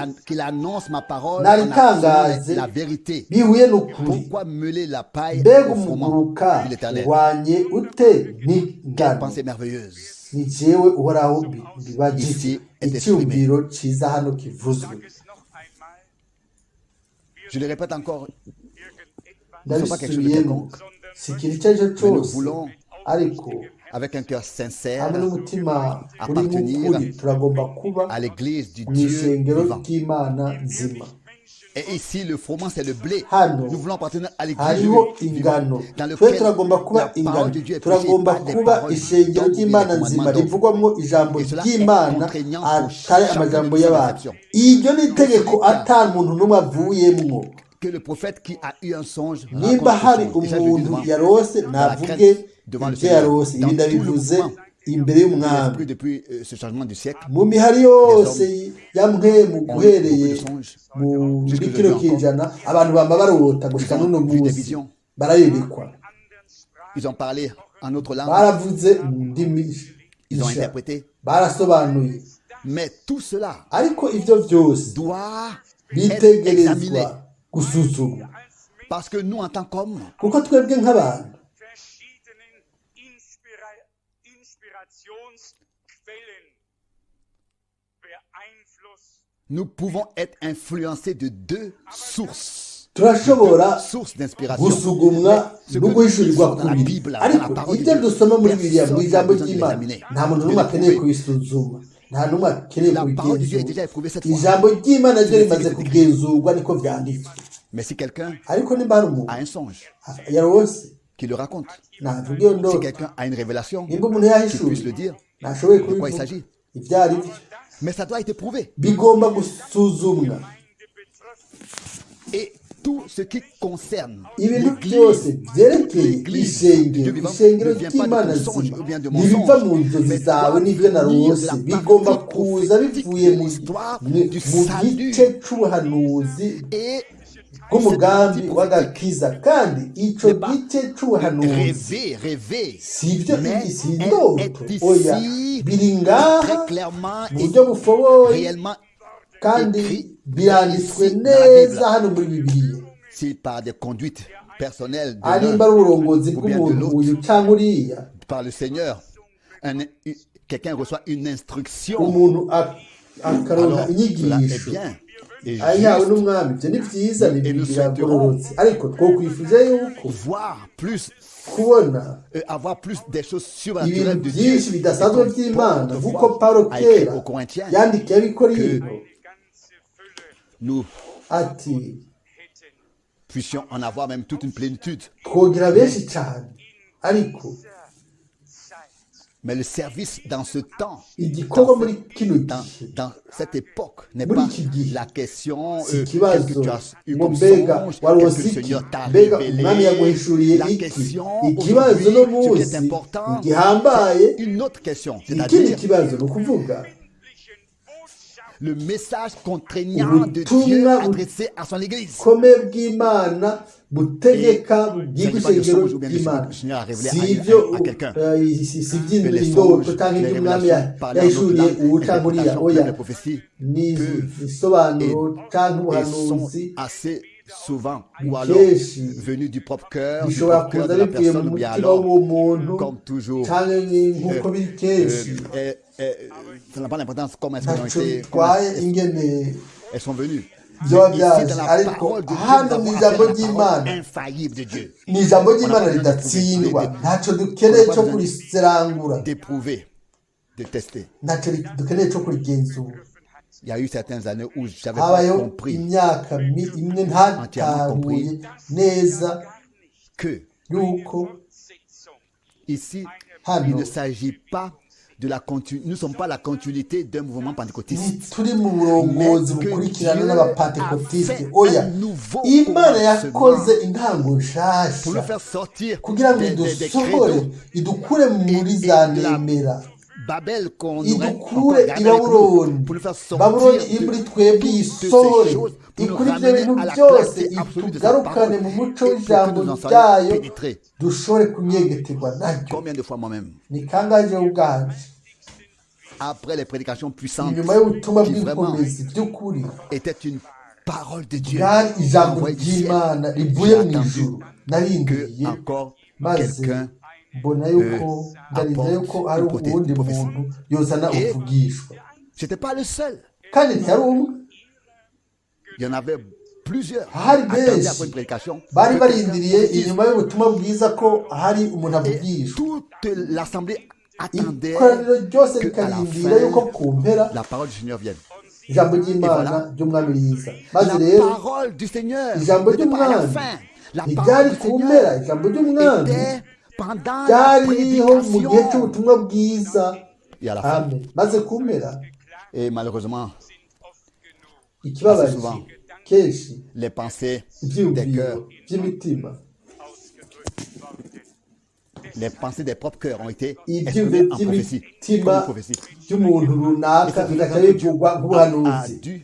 naritangaze bihuye n'ukuri. Mbega umuguruka uhwanye ute n'ingano, ni jewe uhoraho mbibagije, icyumviro cyiza hano kivuzwe. Ndabisubiyemo, si ikintu icyo ari cyo cyose, ariko avec un cœur sincère, hamwe n'umutima uri nk'ukuri, turagomba kuba mu isengero ry'Imana nzima. Et ici, le froment, c'est le blé. Nous voulons appartenir à l'église ingano. Twe turagomba kuba ingano, turagomba kuba isengero ry'Imana nzima rivugwamo ijambo ry'Imana atari amajambo y'abantu. Iryo ni itegeko atari umuntu n'umwe avuyemwo. Nimba hari umuntu yarose, navuge ibyo yarose. Ibi ndabivuze imbere y'umwami. Mu mihari yose yamwe mu guhereye muri kino kijana, abantu bamba barota gushika n'uno munsi barayerekwa, baravuze mu ndimi nshya, barasobanuye. Ariko ibyo byose bitegerezwa gusuzumwa, kuko twebwe nk'abantu nous pouvons être influencés de deux sources. Turashobora gusugumwa no guhishurirwa kubiri, ariko ibyo dusoma muri Bibiliya mu ijambo ry'Imana nta muntu n'umwe akeneye kubisuzuma, nta n'umwe akeneye kubigenzura. Ijambo ry'Imana ryo rimaze kugenzurwa, niko byanditswe. Ariko nimba hari umuntu yarose qui le raconte, si quelqu'un a une révélation, nimba umuntu yahishuye, nashoboye kubivuga ibyo ari byo. Mais ça doit être prouvé. Bigomba gusuzumwa. Et tout ce qui concerne ibintu byose byerekeye l'Église ishengero ne ishengero vient pas ry'imana de mensonge nzima ou bien de ntibiva mu mensonge, nzozi mais zawe doit n'ibyo narose venir de la bigomba partie kuza bivuye mu l'histoire mu du gice salut. c'ubuhanuzi Et bw'umugambi w'agakiza kandi icyo gice c'ubuhanuzi rêver, si ibyo mais si elle indoto est oya ici biri ngaha très clairement mu et buryo bufoboye réellement kandi écrit biranditswe ici dans la neza Bible. hano muri bibiliya Si par des conduites personnelles de arimba ari l'un uburongozi ou bien de bw'umuntu l'autre, uyu cyangwa uriya par le Seigneur, quelqu'un reçoit une instruction, umuntu akaronka alors cela est inyigisho bien et ayihawe juste. n'umwami ibyo ni byiza Et nous biragororotse ariko twokwifuje yuko Voir plus, kubona avoir plus des choses ibintu surnaturelles de Dieu. byinshi Et bidasanzwe comme by'imana Paul nk'uko autrefois pawulo a écrit kera aux Corinthiens, yandikiye abikorino nous ati puissions en avoir même toute une plénitude. twogira benshi cyane ariko Mais le service dans ce temps, igikorwa muri kino gihe dans cette époque, n'est Muri pas iki gihe, la question si qu'est-ce ikibazo que tu as eu ngo comme mbega songe, waronse qu'est-ce que le iki Seigneur t'a mbega umwami révélé. yaguhishuriye La iki question ikibazo no aujourd'hui, ce qui est munsi important, gihambaye c'est une autre question, ikindi c'est-à-dire kibazo ni ukuvuga le message contraignant de Ubutumwa Dieu adressé à son Église. bukomeye bw'imana butegeka bw'ishengero ry'imana si ibyo si iby'indoto cyangwa iby'umwami yahishuriye ubu cyangwa uriya oya ni isobanuro cyangwa ubuhanuzi assez souvent ou alors kenshi venu du propre cœur, du bishobora propre cœur kuza de la bivuye mu personne, ou bien mutima alors, w'uwo muntu comme toujours, cyangwa nk'uko biri kenshi ça n'a pas d'importance comment est-ce qu'elles ont ntacyo été, bitwaye ingene elles sont venues. byoba Mais ici, dans byaje la ariko parole de Dieu, hano mu nous avons ijambo affaire à la ry'imana parole infaillible de Dieu. ni ijambo ry'imana ridatsindwa ntacyo dukeneye cyo kuriserangura D'éprouver, de tester. ntacyo dukeneye cyo kurigenzura Il y a eu certaines années où je n'avais pas habayeho compris imyaka imwe ntatahuye neza que yuko ici, Hano. il ne s'agit pas de la continuité. Nous ne sommes pas la continuité d'un mouvement pentecôtiste. turi mu burongozi bukurikirana n'abapantekotiste oya imana yakoze intango nshasha Pour nous faire sortir kugira ngo des idusohore credos idukure muri za nemera Babel qu'on aurait idukure encore gardé i avec nous, babuloni pour nous faire babuloni sortir iri muri de twebwe toutes isohore ces choses, pour nous ikuri ibyo ramener bintu à la byose clarté absolue de sa itugarukane parole mu muco et pour que w'ijambo nous en soyons ryayo pénétrés. dushobore kunyegeterwa naryo Combien de fois moi-même, ni kangahe ubwanje après les prédications puissantes inyuma y'ubutumwa qui vraiment bw'inkomezi by'ukuri étaient une parole de Dieu bwari ijambo envoyée du ciel, ry'imana j'ai rivuye mu attendu ijuru que narindiriye encore maze quelqu'un mbona yuko ndarinda apporte yuko ari une uwundi prophétie. muntu yozana Et- uvugishwa j'étais pas le seul. kandi ntiyari umwe Il y en avait plusieurs Hari attendaient benshi après une prédication. bari que barindiriye quelqu'un inyuma y'ubutumwa bwiza ko hari umuntu et avugishwa toute l'assemblée attendait ikoraniro ryose que à la rikarindira yuko fin ku mpera la parole du Seigneur vienne. ijambo ry'imana ry'umwami riza maze rero La parole du Seigneur ijambo n'était pas à la ry'umwami fin. La ntiryari parole du ku mpera Seigneur ijambo ry'umwami était pendant la ryari ririho mu gihe prédication cy'ubutumwa bwiza et à la fin. amen maze ku mpera Et malheureusement, ikibabaje Assez souvent. kenshi les pensées des ibyiyumviro cœurs, by'imitima les pensées des propres cœurs ont été ibyiyumviro exprimées en prophétie. by'imitima Comme une prophétie. by'umuntu runaka bigahita bivugwa A nk'ubuhanuzi dû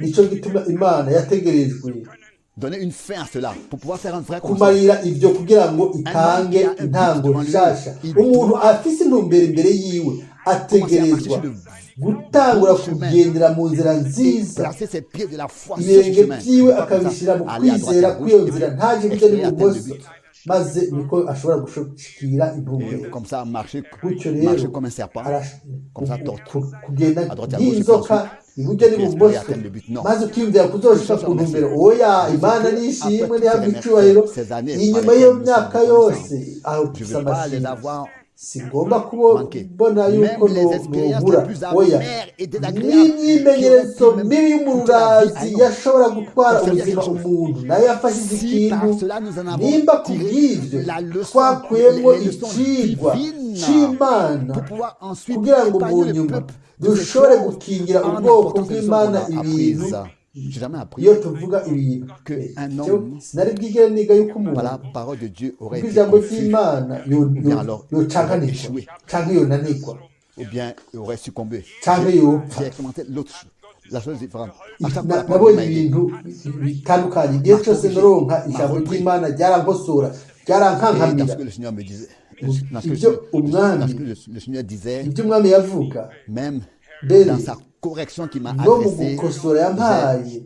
nicyo gituma imana yategerejwe donner une fin à cela pour pouvoir faire un vrai conseil. kumarira ibyo kugira ngo itange intango nshasha umuntu afise intumbero imbere yiwe ategerezwa gutangura kugendera mu nzira nziza Placer ses pieds de la foi sur ce ibirenge chemin. byiwe Pas comme ça, akabishyira mu aller à droite et kwizera à gauche, kw'iyo et nzira puis ntaje iburyo espérer atteindre le n'ibumoso but. maze niko ashobora gushikira Et intumbero comme ça, marcher gutyo rero comme un serpent, comme ça, tordre. kugenda À droite et à gauche, nk'inzoka et iburyo puis n'ibumoso espérer atteindre le but. Non. maze ukiyumvira kuzoshika ku ntumbero oya imana nishimwe ntihabwe icyubahiro inyuma y'iyo myaka yose aho Je ne dufite veux pas les amashimwe avoir sigomba kubona yuko Même les expériences nubura les plus oya amères et désagréables n'imyimenyerezo qui auraient pu mibi y'umururazi même yashobora gutwara coûter la vie ubuzima à quelque chose. umuntu nayo yafashije Si par ikintu cela nous en avons nimba ku tiré bw'ibyo la leçon, twakuyemo les leçons icigwa divines c'imana pour pouvoir ensuite kugira ngo mu épargner le nyuma peuple de ces dushobore choses gukingira en ubwoko apportant ces leçons bw'imana qu'on a ibintu apprises j'ai jamais appris iyo tuvuga ibintu qu'un homme, sinari bwigere niga yuko par umuntu la parole de Dieu, aurait kuko été ijambo confus, ry'imana bien alors, yocanganirwa échoué. cyangwa yonanirwa ou bien aurait succombé. cyangre J'ai yopfa expérimenté la chose différente. À chaque fois, la parole nabonye m'a aidé. ibintu bitandukanye igihe cyose noronka ijambo ry'imana ryarankosora Et dans ryarankankamira ce que le Seigneur me disait, dans ce ibyo que umwami le Seigneur disait, ibyo umwami yavuga même mbere dans sa correction qu'il m'a no mu adressée, gukosora yampaye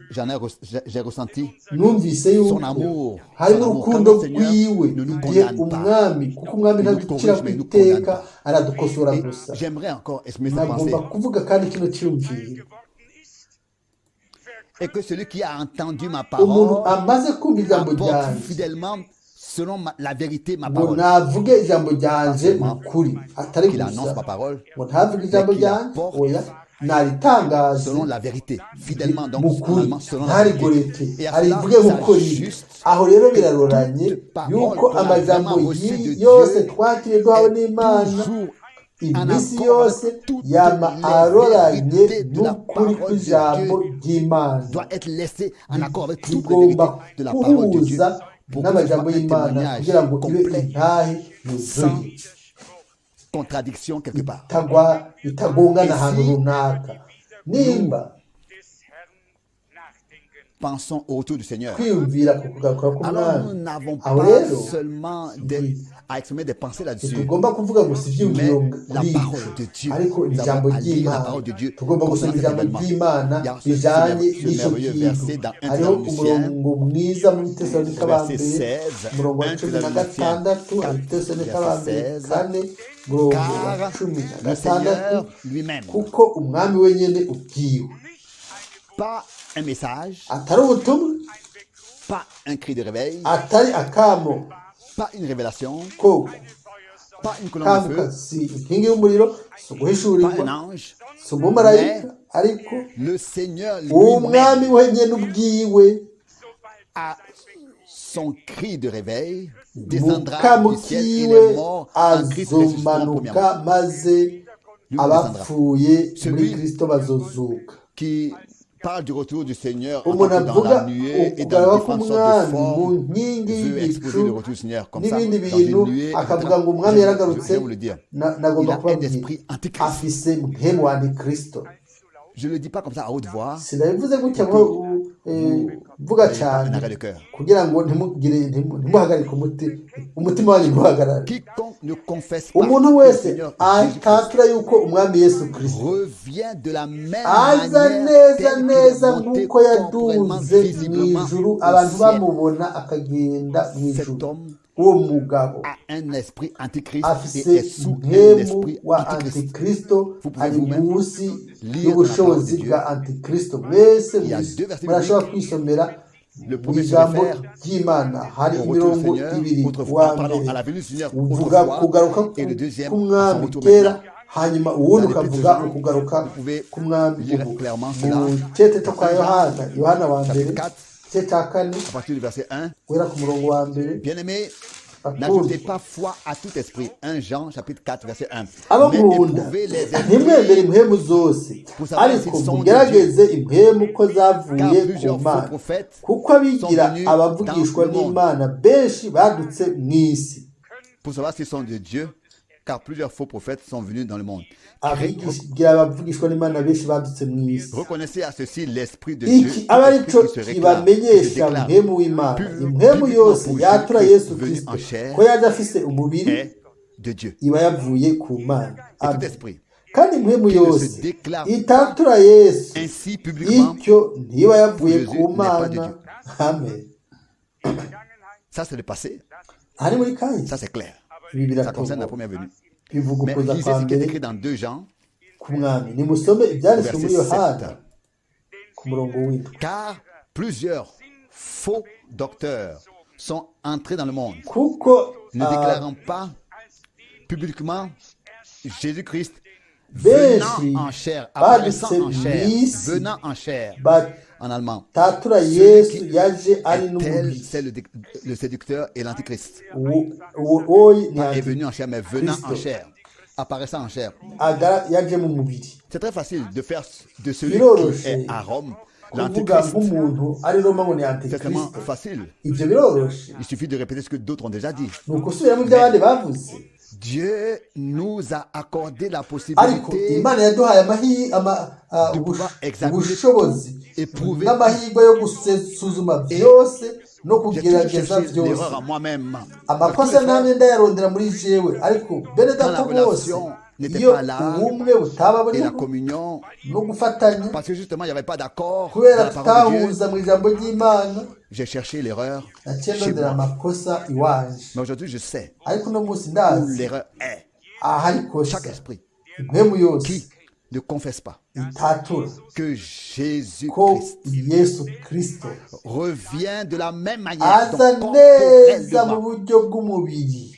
j'ai ressenti numvise yuko son amour. harimo Son amour. urukundo Quand le Seigneur rwiwe ne nous igihe condamne pas. umwami kuko umwami ntaducira ku iteka aradukosora Et gusa j'aimerais encore exprimer cette pensée. nagomba kuvuga kandi kino cyumviro Et que celui qui a entendu ma umuntu parole amaze kumva ijambo apporte ryanjye fidèlement, selon la vérité, ma ngo parole. navuge ijambo ryanjye mu kuri atari Qu'il annonce ma gusa parole ngo ntavuge ijambo mais qu'il ryanjye apporte oya naritangaze selon la vérité. Fidèlement, donc, mu en kuri allemand, selon la vérité. ntarigoreke Et à arivuge cela nk'uko riri s'ajuste aho rero biraroranye toute parole yuko qu'on a amajambo vraiment reçue de yose Dieu twakiriye duhawe est n'imana toujours en iminsi accord yose avec toutes yama les aroranye vérités de la n'ukuri parole de kw'ijambo Dieu. ry'imana Doit être laissé en accord avec toutes les vérités tugomba de la parole de Dieu kuhuza pour que ce soit n'amajambo un y'imana témoignage kugira ngo ibe complet, intahe sans yuzuye contradiction quelque part. itagongana ahantu Et si runaka nimba pensons au retour du Seigneur, kwiyumvira ku kugaruka alors nous k'umwami n'avons aho pas rero seulement à exprimer des pensées là-dessus, ntitugomba kuvuga gusa mais ibyiyumviro la kuri parole de Dieu. ariko Nous ijambo avons à lire la ry'imana parole de Dieu tugomba gusoma concernant cet ijambo événement. ry'imana Il y a bijanye ce n'icyo merveilleux kintu verset dans 1 hariho Thessaloniciens, umurongo mwiza muri tesalonika ba verset mbere 16, umurongo wa 1 cumi na Thessaloniciens gatandatu 4, tesalonika ba mbere verset 16, kane umurongo wa car cumi na le gatandatu Seigneur lui-même, kuko umwami wenyine ubwiwe pas un message, atari ubutumwa pas un cri de réveil, atari akamo pas une révélation, ko pas une colonne de kamuka feu, si inkingi y'umuriro si pas un uguhishurirwa ange, si umumarayika ariko le Seigneur umwami lui-même wenyine ubwiwe a son cri de réveil descendra mukamu du ciel et kiwe les morts en Christ ressusciteront premièrement. azomanuka maze abapfuye muri kristo bazozuka Qui parle du retour du Seigneur umuntu entendu dans avuga la nuée et ukugaragara dans différentes sortes de k'umwami mu formes nkingi veut exposer y'ibicu le retour du Seigneur comme ça, n'ibindi dans bintu une nuée, akavuga ngo etc. umwami yaragarutse Je vais vous le dire. nagomba Il a un kubabwira esprit antichrist. afise mpemu wa antikristo Je ne le dis pas comme ça à haute voix, sinabivuze gutya ngo vuga pas un cyane arrêt de cœur. kugira ngo ntimuhagarike umutima wanyu ntuhagarare Quiconque ne confesse pas umuntu que le wese Seigneur atatura yuko umwami yesu kirisito revient de la même aza manière neza telle qu'il neza est monté nk'uko corporellement, yaduze mu visiblement ijuru au abantu ciel. bamubona akagenda mu Cet ijuru homme uwo mugabo a un esprit antichrist afise et est sous un mpemu esprit wa antichrist. antikristo Vous pouvez ari vous-même munsi lire y'ubushobozi dans la parole de bwa antikristo mwese Il y a deux versets murashobora bibliques. kwisomera Le mu premier se ijambo réfère ry'imana hari au retour du imirongo Seigneur, ibiri autrefois, uwa mbere à la venue du Seigneur uvuga autrefois, kugaruka et le deuxième, à son k'umwami retour kera maintenant. hanyuma uwundi Dans les ukavuga Épîtres, ukugaruka vous pouvez k'umwami lire ubu clairement mu cela. cyete cyo kwa yohana wa mbere Chapitre 4, igice cya kane à partir du verset 1. guhera ku murongo wa mbere Bien-aimés, bakundwa n'ajoutez pas foi à tout esprit. 1 Jean, chapitre 4, verset 1. abo Mais nkunda éprouvez les ntimwemere esprits, impwemu zose pour savoir ariko s'ils sont de mugerageze impwemu ko car zavuye ku plusieurs faux mana prophètes kuko abigira sont venus abavugishwa dans le monde. n'imana benshi badutse mu isi pour savoir s'ils sont de Dieu, car plusieurs faux prophètes sont venus dans le monde. abigira abavugishwa n'imana benshi badutse mu isi Reconnaissez à ceci l'esprit de Dieu, iki aba ari cyo qui se réclame, qui se kibamenyesha déclare, mpemu w'imana Pu- impwemu yose publiquement yatura pour yesu venu kirisito en chair, ko yaje afise umubiri est de Dieu. iba yavuye ku mana Et tout Amen. esprit kandi impwemu qui ne yose se déclare itatura yesu ainsi publiquement, icyo ntiba yavuye Jésus ku n'est pas de mana Dieu. amen ça c'est le passé, ari muri kahise ça c'est clair. ibi Ça concerne la biratogo première venue. bivuga Mais ukuza lisez kwa ce qui est mbere écrit dans 2 Jean, ku mwami nimusome ibyanditswe muri verset yohana 7. ku murongo w'indwi Car plusieurs faux docteurs sont entrés dans le monde, kuko ne déclarant pas publiquement Jésus-Christ benshi venant en chair, apparaissant en badutse chair, mu isi venant en chair, en allemand. batatura yesu yaje ari Tel, n'umubiri c'est le séducteur et l'antichrist. oyi ni Pas est venu en chair, mais venant en Christ. chair, apparaissant en chair. yaje mu mubiri C'est très facile de faire de celui Biroroshe. qui est à Rome kuvuga nk'umuntu ari Roma ngo ni C'est tellement antikristo facile. ibyo biroroshe Il suffit de répéter ce que d'autres ont déjà dit. ni ukusubiramo ibyo abandi bavuze Dieu nous a accordé la ariko possibilité imana yaduhaye de pouvoir examiner ubushobozi tout, éprouver n'amahirwe yo gusuzuma byose no J'ai toujours kugerageza cherché byose l'erreur en moi-même. amakosa ntamwe ndayarondera muri jewe ariko bene Quand la data bose relation n'était iyo pas là ubumwe butaba et la buriho communion, no gufatanya parce que justement il n'y avait pas d'accord dans kubera la parole de Dieu, tutahuza mu ijambo ry'imana j'ai cherché l'erreur naciye chez ndondera moi. amakosa iwanje Mais aujourd'hui je sais ariko uno munsi où ndazi l'erreur est. ahari ikosa Chaque esprit impemu yose qui ne confesse pas itatura que ko Jésus-Christ yesu kirisito revient de la même manière, donc aza neza mu corporellement, buryo bw'umubiri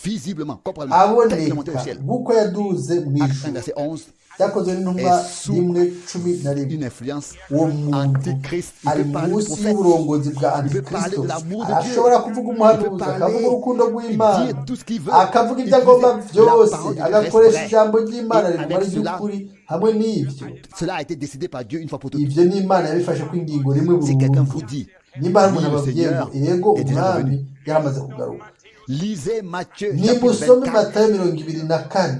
visiblement, corporellement, tel qu'il est monté au aboneka ciel. nk'uko yaduze mu Acte 1, ijuru verset 11, byakozwe n'intumwa rimwe cumi na rimwe une influence uwo muntu antichrist. Il ari peut parler du munsi prophète, y'uburongozi bwa il peut parler antikristo de l'amour de Dieu, ashobora kuvuga il umuhanuzi peut akavuga parler, urukundo rw'imana dire tout ce qu'il veut, akavuga ibyo utiliser agomba la byose parole de Dieu agakoresha reste ijambo vrai. ry'imana Et riguma avec cela, ry'ukuri hamwe n'ibyo cela a été décidé par Dieu une fois pour toutes. ibyo ni imana yabifashe ko ingingo rimwe Si quelqu'un burundu vous dit, nimba hari umuntu oui, le ababwiye ngo Seigneur yego est déjà umwami revenu. yaramaze kugaruka Lisez Matthieu chapitre nimusome 24. matayo 24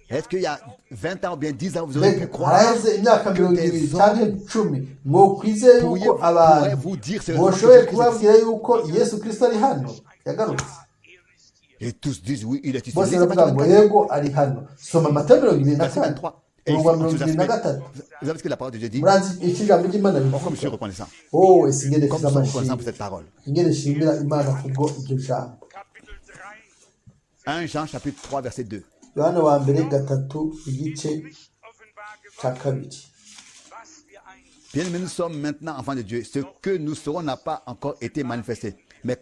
Est-ce qu'il y a 20 ans ou bien 10 ans, vous aurez pu reka croire haraheze imyaka que 20 des cyangwa hommes 10 mwokwizeye yuko pourraient abantu vous dire ce boshoboye kubabwira yuko yesu kirisito ari hano yagarutse Et tous disent oui, il est ici. bose Lisez baravuga Matthieu ngo 24, yego ari hano soma matayo 24 verset 23. Et umurongo wa ici, vous 23 savez ce que la parole de Dieu dit? murazi icyo ijambo ry'imana Oh, comme je suis rivuga reconnaissant. oh ese ingene Comme fiza je suis reconnaissant amashimwe pour cette parole. ingene shimira imana kubwo iryo jambo 1 Jean chapitre 3 verset 2. yohana wa mbere gatatu igice cya kabiri Bien aimés, nous sommes maintenant enfants de Dieu. Ce que nous serons n'a pas encore été manifesté. Mais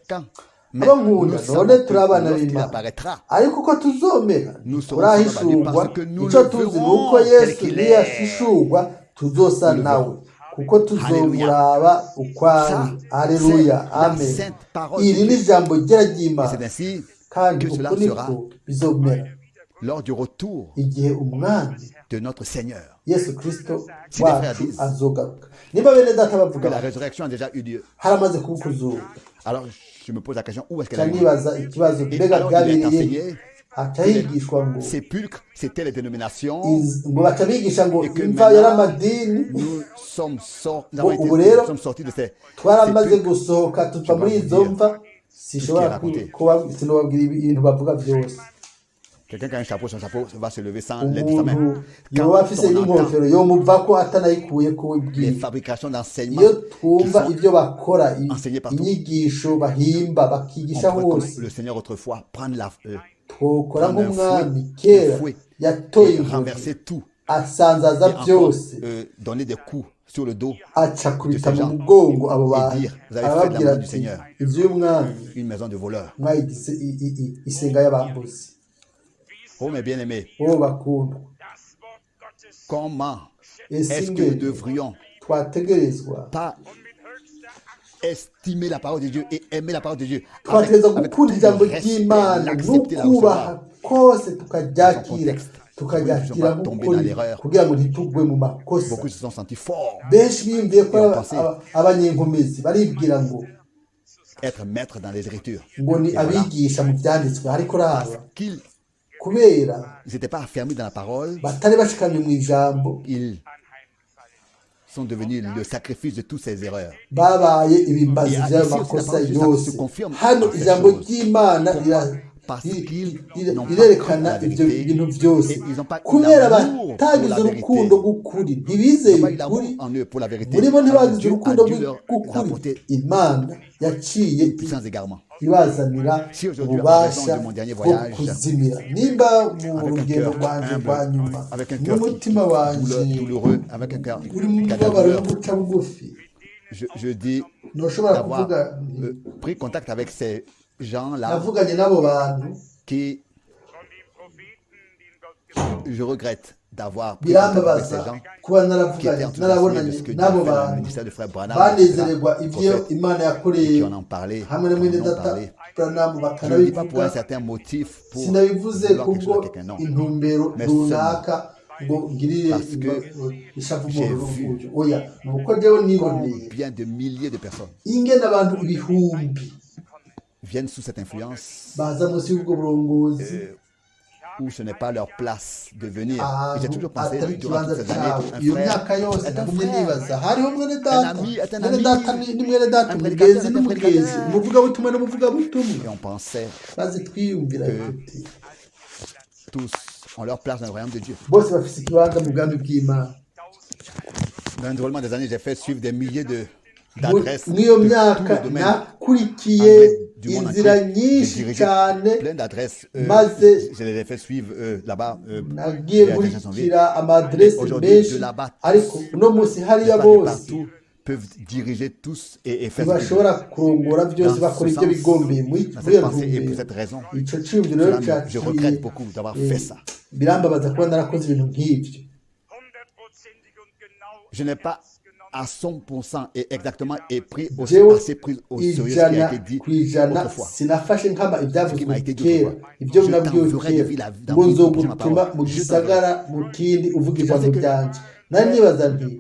abo nous nkunda savons none que turi abana lorsqu'il b'imana apparaîtra, ariko uko tuzomera Nous serons turahishurwa parce que nous icyo le tuzi ni verrons uko tel yesu qu'il niyashishurwa tuzosa Nous le nawe verrons. kuko tuzomuraba uko ari Ça, aleluya c'est la amen sainte parole de iri ni Dieu. ijambo ryera Et c'est ry'imana ainsi kandi que cela uko sera niko bizomera lors du retour igihe umwami de notre Seigneur. yesu kirisito Si les frères wacu disent azogaruka niba bene data Que bavuga la bati, résurrection a déjà eu lieu. haramaze kuba ukuzuka Alors je me pose la question, où est-ce qu'elle a eu lieu? cyanibaza ikibazo Et mbega alors il est bwabiriye enseigné hacahigishwa ngo sépulcres, c'était les dénominations. ngo baca bigisha ngo Et que imva yari maintenant, amadini nous sommes ubu rero sortis de ces twaramaze sépulcres. gusohoka tuva muri izo mva sishobora sinobabwira ibintu bavuga byose Quelqu'un qui a un chapeau, son chapeau va se lever sans l'aide de sa main. umuntu Quand yoba afise on entend n'inkofero yomuva ko atanayikuye les kubibwira fabrications d'enseignements iyo qui twumva sont ibyo bakora enseignées partout, inyigisho bahimba bakigisha on pourrait, hose comme le Seigneur autrefois, prendre twokora prendre un nk'umwami fouet, kera un fouet, yatoye et inkoni renverser tout. asanzaza Et encore byose donner des coups sur le dos, aca kubita de ces mu gens mugongo abo et bantu dire, vous avez fait de arababwira l'amour du ati Seigneur inzu y'umwami une maison de voleurs. mwayigize isenga y'abambuzi Oh mes bien-aimés, wowe bakundwa comment ese est-ce que nous ingene devrions twategerezwa pas estimer la parole de Dieu et aimer la parole de Dieu twategereza avec gukunda tout ijambo le respect, ry'imana l'accepter, la n'ukubaha recevoir. kose tukaryakira contexte. tukaryakira Nous ne sommes pas tombés nk'ukuri dans l'erreur. kugira ngo ntitugwe mu makosa Beaucoup se sont sentis forts, benshi biyumviye ko Et on pensait- abanyenkomezi baribwira ngo être maîtres dans les Écritures. ngo ni Et voilà. abigisha mu byanditswe ariko Parce raba qu'ils kubera n'étaient pas affermis dans la parole, batari bashikamye mu ijambo ils sont devenus le sacrifice de toutes ces erreurs. babaye ibimbazi Et by'ayo ici aussi, makosa la parole de Dieu, yose ça se confirme hano en ces ijambo choses. ry'imana Pourquoi? Parce qu'ils n'ont pas rirerekana cru la ibyo vérité bintu byose et ils n'ont pas eu kubera l'amour batagize pour la urukundo vérité. rw'ukuri Ils ntibizeye n'ont pas eu l'amour ukuri en eux pour la vérité. muri bo Alors ntibagize Dieu a urukundo dû leur rw'ukuri apporter imana yaciye de puissants égarements. ibazanira Si aujourd'hui, en ububasha raison de mon dernier bwo voyage, kuzimira nimba mu Avec un rugendo cœur rwanje humble, rwa nyuma avec un cœur n'umutima wanje douloureux, avec un cœur uri mu qui a de la mubabaro douleur, wo guca bugufi je dis ntushobora d'avoir kuvuga pris contact avec ces gens-là navuganye n'abo bantu qui, je regrette d'avoir pris contact avec ces birambabaza gens kuba qui étaient naravuganye enthousiasmés de narabonanye ce que Dieu n'abo a fait dans le bantu ministère de Frère Branham, etc., banezererwa ibyo prophètes, imana et yakoreye qui en ont parlé, hamwe na mwene en ont data parlé. Branham Je ne le dis pas pour un bakanabivuga certain motif, pour sinabivuze vouloir quelque chose kubwo à quelqu'un, non. intumbero Mais runaka ngo ngirire Parce que ishavu j'ai umuntu vu n'uburyo oya ni uko rero niboneye combien de milliers de personnes ingene abantu ibihumbi viennent sous cette influence baza munsi y'ubwo burongozi où ce n'est pas leur place de venir. Et j'ai ahantu toujours pensé atari durant toutes ikibanza ces cyabo années, iyo un myaka frère yose est un nagumye frère. nibaza hariho mwene data ami est un mwene ami, data ni mwene data un umugenzi prédicateur, n'umugenzi un umuvugabutumwa n'umuvugabutumwa Et on pensait maze twiyumvira tuti tous ont leur place dans le royaume de Dieu. bose bafite ikibanza mu bwami bw'Imana Dans le déroulement des années, j'ai fait suivre des milliers d'adresses mw'iyo de myaka tout le domaine nakurikiye anglais du monde inzira entier. J'ai nyinshi dirigé cyane plein d'adresses. maze Je les ai fait suivre là-bas. nagiye à Jacksonville. nkurikira amadresi Aujourd'hui, menshi de là-bas, ariko uno munsi hariya de bose partout peuvent diriger tous et faire ntibashobora kurongora byose bakora ibyo bigombeye muri dans iyo cette pensée. Et pour ntumbero cette raison, icyo cyiyumviro rero cela je regrette cyaciye beaucoup d'avoir fait ça. birambabaza kuba narakoze ibintu nk'ibyo Je n'ai pas à 100% et exactement et pris jewe assez pris au sérieux ce qui a ijana été dit ku ijana autrefois. sinafashe nk'ama Ce qui ibyavuzwe m'a été dit kera autrefois. ibyo Je nabwiwe t'enverrai de kera ville à- dans ngo ville, nzogutuma ma parole. mu Je gisagara mu kindi uvuga ijambo pensais que- ryanjye nari nibaza nti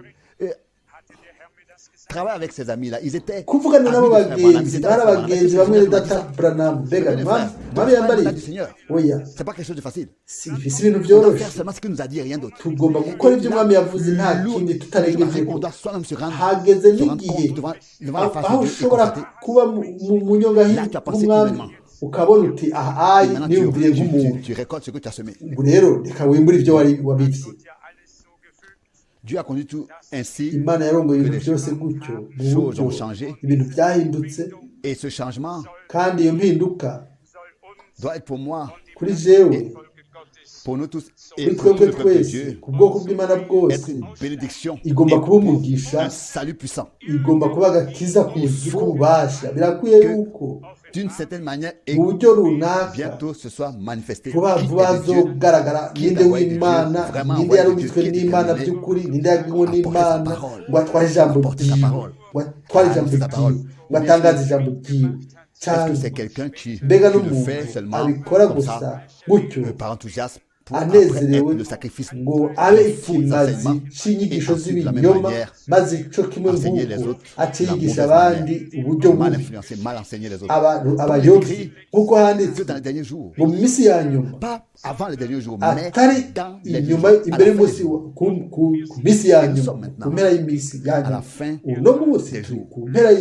Travailler avec ces amis-là, ils étaient kuvugana nabo amis de frère Branham, ils bagenzi étaient bari frères Branham. abagenzi Est-ce que bamwe c'est na bien data ça? Branham mbega Bien, frère. mami Donc, yambariye du Seigneur. oya C'est pas quelque chose de facile. si ibintu On doit byoroshye faire seulement ce qu'il nous a dit, rien d'autre. tugomba gukora ibyo umwami yavuze nta kindi tutarengeje On doit soi-même se rendre hageze se rendre n'igihe compte devant la face aho de Dieu et ushobora constater. kuba mu nyongahi Là, tu as pensé y'umwami humainement. ukabona uti aha Et ayi maintenant, niyumviye nk'umuntu tu récoltes ce que tu as semé. ubwo rero reka wimbure ibyo wabibye Dieu a conduit tout ainsi imana yarongoye ibintu byose gutyo mu choses buryo ont changé. ibintu byahindutse Et ce changement kandi iyo mpinduka doit être pour moi, kuri jewe pour nous tous et kuri pour tout twebwe le peuple de twese Dieu, ku bwoko bw'imana bwose être une bénédiction igomba et kuba pour umugisha un salut puissant. igomba kuba agakiza k'ububasha birakwiye yuko D'une certaine manière, et mu buryo runaka bientôt ce soit manifesté. vuba Qui vuba est de Dieu, hazogaragara qui est ninde envoyé de w'imana Dieu, vraiment ninde envoyé de yarungitswe Dieu, qui est n'imana déterminé by'ukuri ninde yagimwe n'imana sa parole, ngo atware ijambo apporter sa ryiwe parole, ngo atware ijambo annoncer sa parole. ryiwe ngo atangaze ijambo ryiwe Est-ce cyane que c'est quelqu'un qui mbega le n'umuntu fait seulement abikora comme gusa ça, gutyo par enthousiasme, pour après être anezerewe le sacrifice ngo abe de faux ikimazi enseignements, cy'inyigisho et ensuite, de la même z'ibinyoma manière, maze ico kimwe enseigner les nk'uko autres aciyigisha la mauvaise abandi manière, uburyo mal bubi influencer, mal enseigner les autres. abantu Comme abayobyi il est écrit nk'uko handitse que dans les derniers jours, ngo mu minsi ya nyuma pas avant les derniers jours, mais atari dans les inyuma jours, à imbere la fin y'umunsi des jours. ku minsi ya Et nous nyuma sommes maintenant ku mpera y'iminsi ya à nyuma la fin uno munsi des turi jours. ku mpera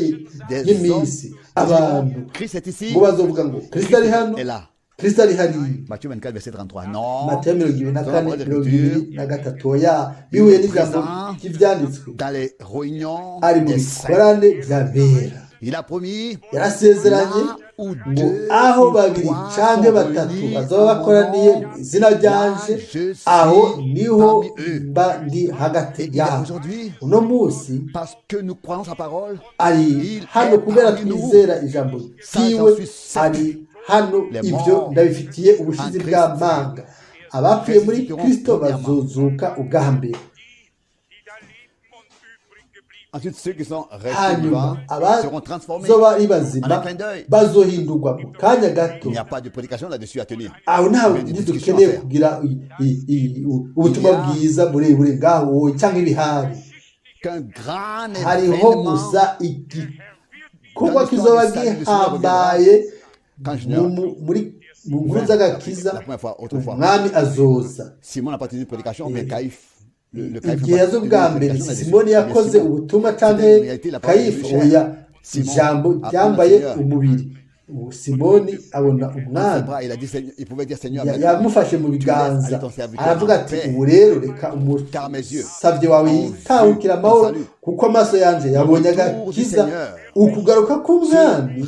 Des y'iminsi hommes abantu diront, Christ est ici, ngo bazovuga ngo kristo ari hano est là. kristo ari hariya Matthieu 24, verset 33. Non, matayo 24 Dans les 23 oya bihuye n'ijambo présent ry'ibyanditswe dans les réunions ari mu des saints. bikorane by'abera Il a promis yarasezeranye là où ngo deux aho ou babiri trois canke sont batatu réunis bazaba en mon bakoraniye nom, mu izina ryanje là je suis aho niho parmi eux. mba ndi hagati Et il est yabo aujourd'hui, uno munsi parce que nous croyons sa parole, ari il hano est kubera parmi nous. twizera ijambo Ça, ryiwe j'en suis certain. ari hano Les ibyo morts ndabifitiye ubushizi en Christ bw'amanga abapfuye muri ressusciteront kristo premièrement. bazozuka ubwa mbere Ensuite, ceux qui sont restés hanyuma vivants seront transformés. abazoba ari bazima En un clin d'œil. bazohindurwa mu kanya gato Il n'y a pas de prédication là-dessus à tenir. aho ntabwo Mais des discussions ntidukeneye à faire. kugira ubutumwa Il y a- bwiza burebure ngaho cyangwa ibihari Qu'un grand hariho événement, gusa igikorwa Dans l'histoire kizoba du salut, le gihambaye quand je mu nkuru z'agakiza la première fois, autrefois, umwami azoza Simon n'a pas tenu de prédication, mais Caïphe, le Caïphe igihe yazo bwa mbere simoni yakoze ubutumwa cyangwa kayifa oya ijambo ryambaye umubiri simoni abona umwami il a dit, il pouvait dire Seigneur, yamufashe mu biganza aravuga ati ubu rero reka umusabye wawe yitahukira amahoro kuko amaso yanjye yabonye agakiza ukugaruka k'umwami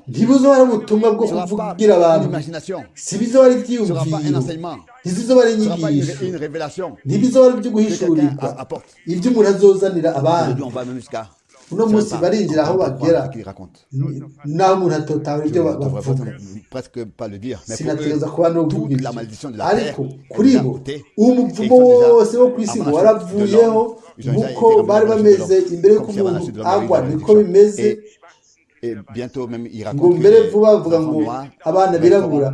ntibuzoba ari ubutumwa bwo kuvugira abantu si bizoba ari ibyiyumviro ntizizoba ari inyigisho ntibizoba ari ibyo guhishurirwa ibyo umuntu azozanira abandi uno munsi barinjira aho bagera naho umuntu atotahura ibyo bavuga sinategereza kuba no kuvuga ariko kuri bo umuvumo wose wo ku isi waravuyeho nk'uko bari bameze imbere y'uko umuntu agwa niko bimeze ngo mbere vuba bavuga ngo abana birabura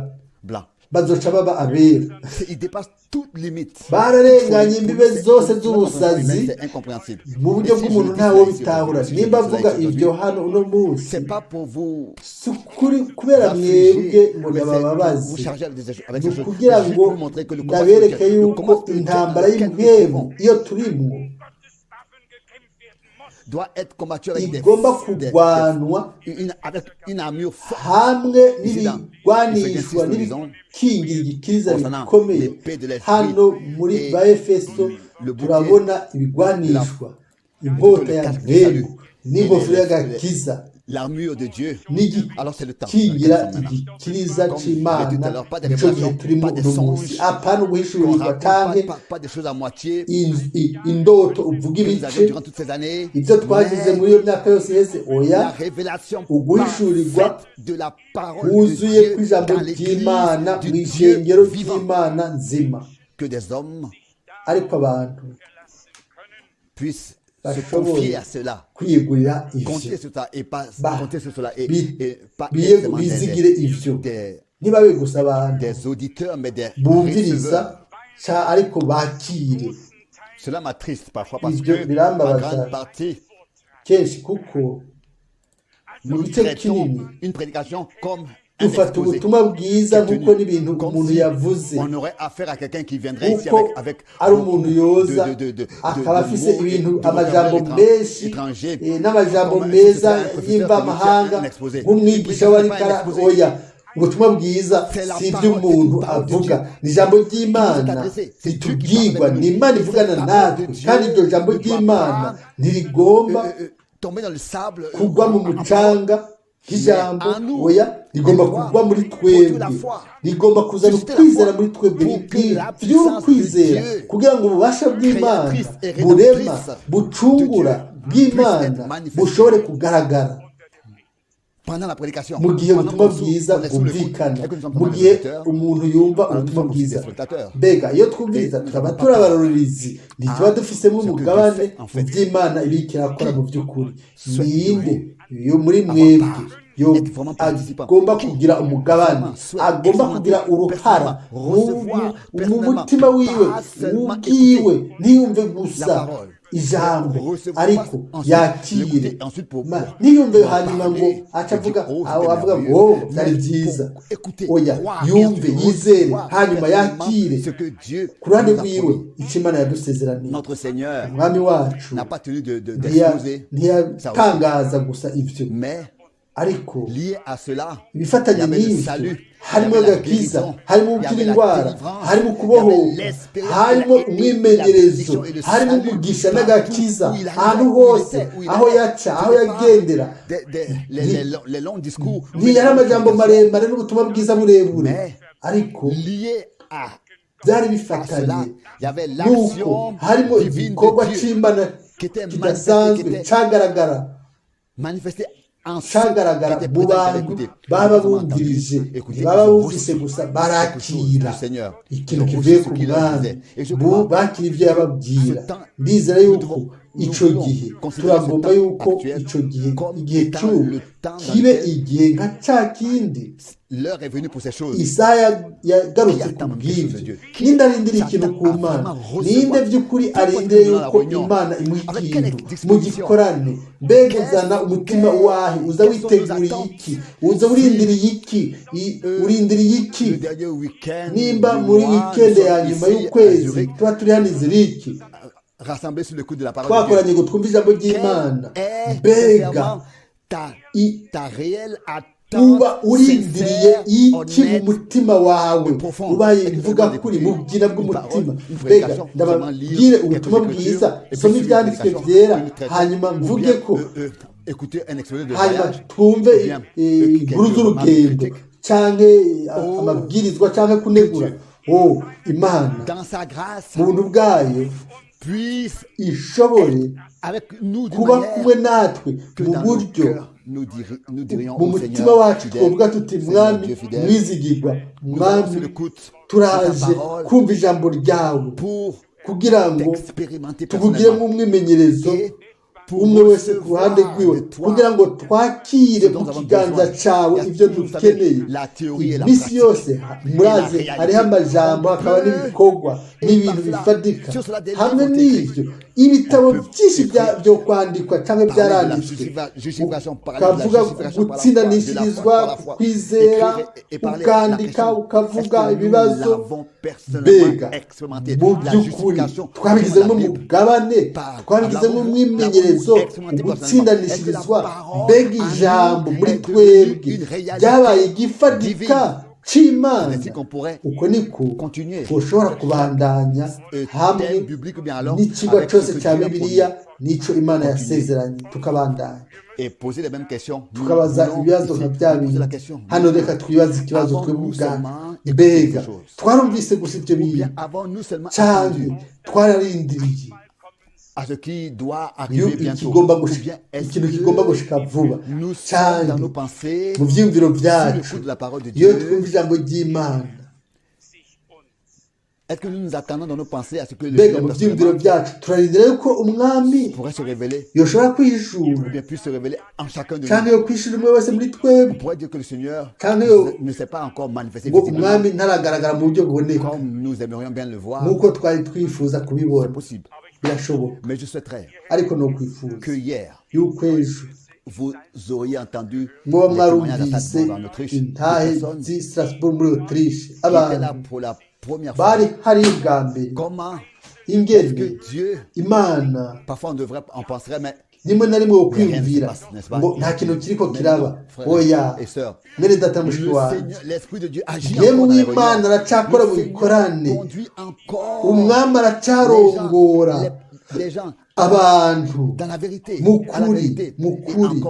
bazoca baba abera. Il dépasse toute limite. Bararenganye imbibe zose z'ubusazi C'est incompréhensible. mu buryo bw'umuntu ntawe bitahura. Nimba avuga ibyo hano uno munsi C'est pas pour vous si ukuri kubera mwebwe ngo ndabababaze, ni ukugira ngo ndabereke yuko intambara y'impemu iyo turimwo doit être combattu avec igomba kurwanwa avec une armure forte. hamwe n'ibigwanishwa n'ibikingira igikiriza bikomeye. Hano muri ba Efeso turabona ibigwanishwa, inkota ya mpemu n'ingofero y'agakiza L'armure de Dieu. Alors c'est le temps. n'igikingira igikiriza c'Imana. Nico gihe turimo uno munsi, apana uguhishurirwa canke Pas des choses à moitié. indoto uvuga Que nous ibice avions durant toutes ces années. ibyo twagize muri iyo myaka yose yese. La Oya, révélation uguhishurirwa parfaite de la parole de wuzuye Dieu kw'ijambo dans l'église ry'Imana du mu Dieu ishengero vivant. ry'Imana nzima. Que des hommes Ariko abantu puissent se bashobore confier à cela. kwiyegurira Compter ivyo, sur ça et pas Bah, compter sur cela et pas bizigire des, ivyo, des, ntibabe gusa abantu des auditeurs mais des bumviriza receveurs. ariko bakire. Cela m'attriste parfois parce Ivyo que la birambabaza grande partie kenshi kuko mu nous gice traitons kinini une prédication comme un dufata exposé. ubutumwa bwiza nk'uko n'ibintu Comme umuntu si yavuze, on aurait affaire à quelqu'un qui viendrait ici kuko avec ari umuntu yoza akaba afise ibintu amajambo menshi n'amajambo meza y'imvamahanga nk'umwigisha w'arikara. Oya, ubutumwa bwiza si iby'umuntu avuga, ni ijambo ry'Imana ritubwirwa, ni Imana ivugana natwe, kandi iryo jambo ry'Imana ntirigomba tomber dans le sable, kugwa mu mucanga nk'ijambo. Oya, rigomba kugwa muri twebwe, rigomba kuzana ukwizera muri twebwe, by'ukwizera kugira ngo ububasha bw'Imana burema bucungura bw'Imana bushobore kugaragara pendant la prédication, mu gihe ubutumwa bwiza bwumvikana, mu gihe umuntu yumva ubutumwa bwiza. Mbega iyo twumviriza tukaba turi abarorerezi, ntituba dufisemo umugabane mu by'Imana ibiki irakora mu by'ukuri. Ninde yo muri mwebwe yo agomba kugira umugabane, agomba kugira uruhara mu mutima wiwe ubwiwe, ntiyumve gusa ijambo ariko yakire, ntiyumve hanyuma ngo acavuga avuga ngo byari byiza. Oya, yumve, yizere, hanyuma yakire ku ruhande rwiwe icyo Imana yadusezeraniye. Umwami wacu ntiyatangaza gusa ibyo, ariko ibifatanye n'ibyo harimo agakiza, harimo gukira indwara, harimo kubohoka, harimo umwimenyerezo, harimo umugisha n'agakiza ahantu hose, aho yaca, aho yagendera. Ntiyari amajambo maremare n'ubutumwa bwiza burebure, ariko byari bifatanye nuko harimo igikorwa cy'Imana kidasanzwe cyagaragara mu bantu baba bumvirije, baba bumvise gusa, barakira ikintu kivuye ku Mwami, bakira ibyo yababwira. Ndizera yuko icyo gihe turagomba yuko icyo gihe, igihe cy'ubu kibe igihe nka cya kindi Isaya yagarutse ku bw'ibyo. Ninde arindira ikintu ku Mana? Ninde by'ukuri arindire yuko Imana imuha ikintu mu gikorane? Mbega uzana umutima wahe? Uza witeguriye iki? Uza urindiriye iki? Urindiriye iki? Nimba muri weekend ya nyuma y'ukwezi tuba turi hano iziriki twakoranye ngo twumve ijambo ry'Imana, mbega uba urindiriye iki mu mutima wawe? Ubaye mvuga kuri mu bwina bw'umutima. Mbega ndababwire ubutumwa bwiza, some ibyanditswe byera, hanyuma mvuge ko, hanyuma twumve inkuru z'urugendo cyangwa amabwirizwa cyangwa kunegura. Imana mu buntu bwayo ishobore kuba kumwe natwe mu buryo mu mutima wacu twavuga tuti, Mwami mwizigirwa, Mwami turaje kumva ijambo ryawe kugira ngo tugugiremo umwimenyerezo umwe wese ku ruhande rwiwe kugira ngo twakire mu kiganza cyawe ibyo dukeneye iminsi yose. murazi hariho amajambo hakaba n'ibikorwa n'ibintu bifatika. hamwe n'ibyo ibitabo byinshi byo kwandikwa cyangwa byaranditswe, ukavuga gutsinanishirizwa, kwizera, ukandika, ukavuga ibibazo. mbega mu by'ukuri twabigizemo umugabane, twabigizemo umwimenyerezo, gutsindanishirizwa. mbega ijambo muri twebwe ryabaye igifatika cy'Imana. uko niko ushobora kubandanya hamwe n'ikigo cyose cya Bibiliya n'icyo Imana yasezeranye, tukabandanya tukabaza ibibazo nka bya bindi. hano reka twibaze ikibazo twebwe ubwacu. mbega twarumvise gusa ibyo bintu cyangwa twararindiriye ikintu kigomba gushika vuba? cyane mu byiyumviro byacu iyo twumva ijambo ry'Imana, mbega mu byiyumviro byacu turarindira yuko umwami yoshobora kwihishura cyangwa yo kwishura umwe wese muri twebwe, cyangwa ngo umwami ntaragaragara mu buryo buboneka nk'uko twari twifuza kubibona. birashoboka, ariko ni ukwifuza yuko ejo muba mwarumvise intahe z'i Strasbourg muri Autriche. abantu bari hari bwa mbere ingene Imana rimwe na rimwe wo kwiyumvira ngo nta kintu kiriko kiraba. oya mwene data mushiki wanjye, yemwe w'Imana aracakora mu bikorane, umwami aracarongora abantu mukuri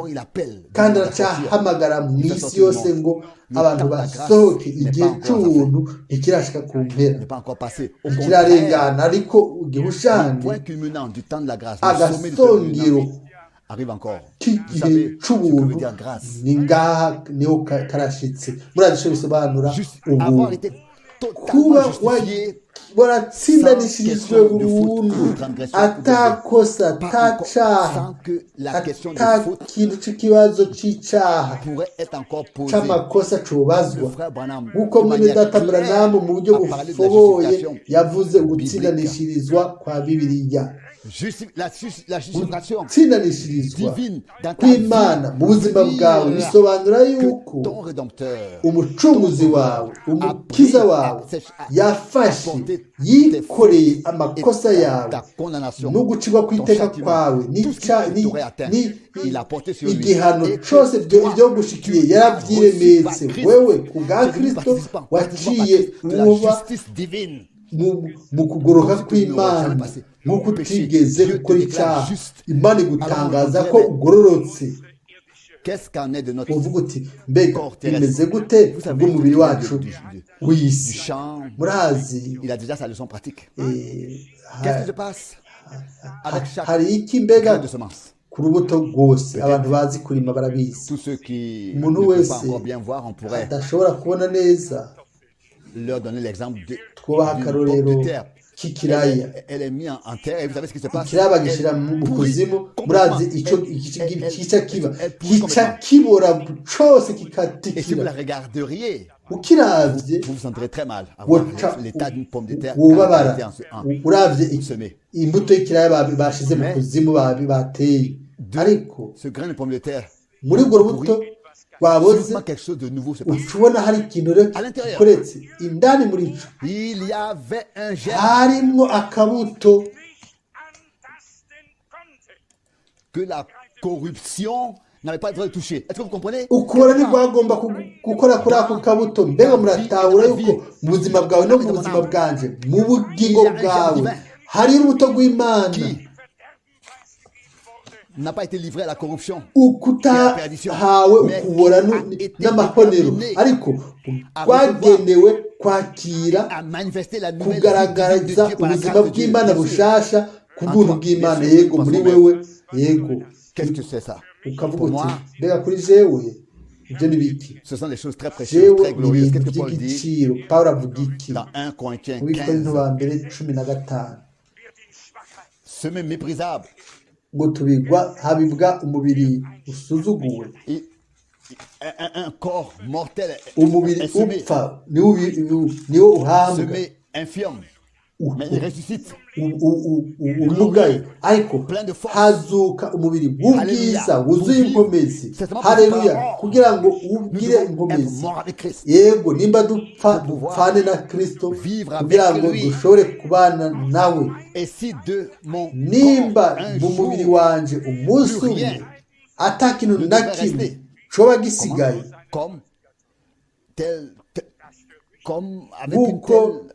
kandi aracahamagara mu isi yose ngo abantu basohoke. igihe cy'ubuntu ntikirashika ku mpera, ntikirarengana, ariko igihushane agasongero k'igihe cy'ubuntu ni ngaha niho karashitse. murazi bisobanura ubu kuba waratsindanishirijwe burundu, atakosa, atacaha, atakintu cy'ikibazo cy'icyaha cy'amakosa cubazwa, nk'uko mwene data Branham mu buryo bufoboye yavuze gutsindanishirizwa kwa Bibiliya. gutsindanishirizwa kw'Imana mu buzima bwawe bisobanura yuko umucunguzi wawe, umukiza wawe yafashe, yikoreye amakosa yawe no gucibwa kw'iteka kwawe igihano cyose byo gushikiye yarabyiremetse. wewe ku bwa Kristo waciye uba mu kugoroka kw'Imana nk'uko utigeze gukora icyaha. Imana igutangaza ko ugororotse. uvuga uti mbega bimeze gute bw'umubiri wacu w'isi? murazi hari iki mbega ku rubuto rwose? abantu bazi kurima barabizi. umuntu wese adashobora kubona neza, twubaha akarorero k'ikiraya. ikiraya bagishyira mu kuzimu, murazi icyo kica kibora cyose kikatikira. ukiravye wubabara uravye imbuto y'ikiraya bashize mu kuzimu bateye, ariko muri urwo rubuto waboze ukibona hari ikintu gikoretse indani muri cyo. harimwo akabuto ukubona ntigwagomba gukora kuri ako kabuto. mbega muratahura yuko mu buzima bwawe no mu buzima bwanje, mu bugingo bwawe hari urubuto rw'Imana n'a pas été livré à la corruption, ukutahawe ukubora n'amahonero, ariko rwagenewe kwakira kugaragariza ubuzima bw'Imana bushasha ku bw'ubuntu bw'Imana. yego muri wewe, yego. ukavuga uti mbega kuri jewe ibyo ni biki? jewe ni ibintu by'igiciro. Pawulo avuga iki mu Bikorinto ba mbere 15? ngo tubigwa habibwa umubiri usuzuguwe un corps mortel umubiri upfa niwo uhambwa infirme mais il ressuscite umugaye ariko hazuka umubiri w'ubwiza wuzuye inkomezi haleluya kugira ngo ubwire inkomezi yego nimba dupfane na Kristo kugira ngo dushobore kubana nawe nimba mu mubiri wanje umunsi umwe atakintu na kimwe coba gisigaye comme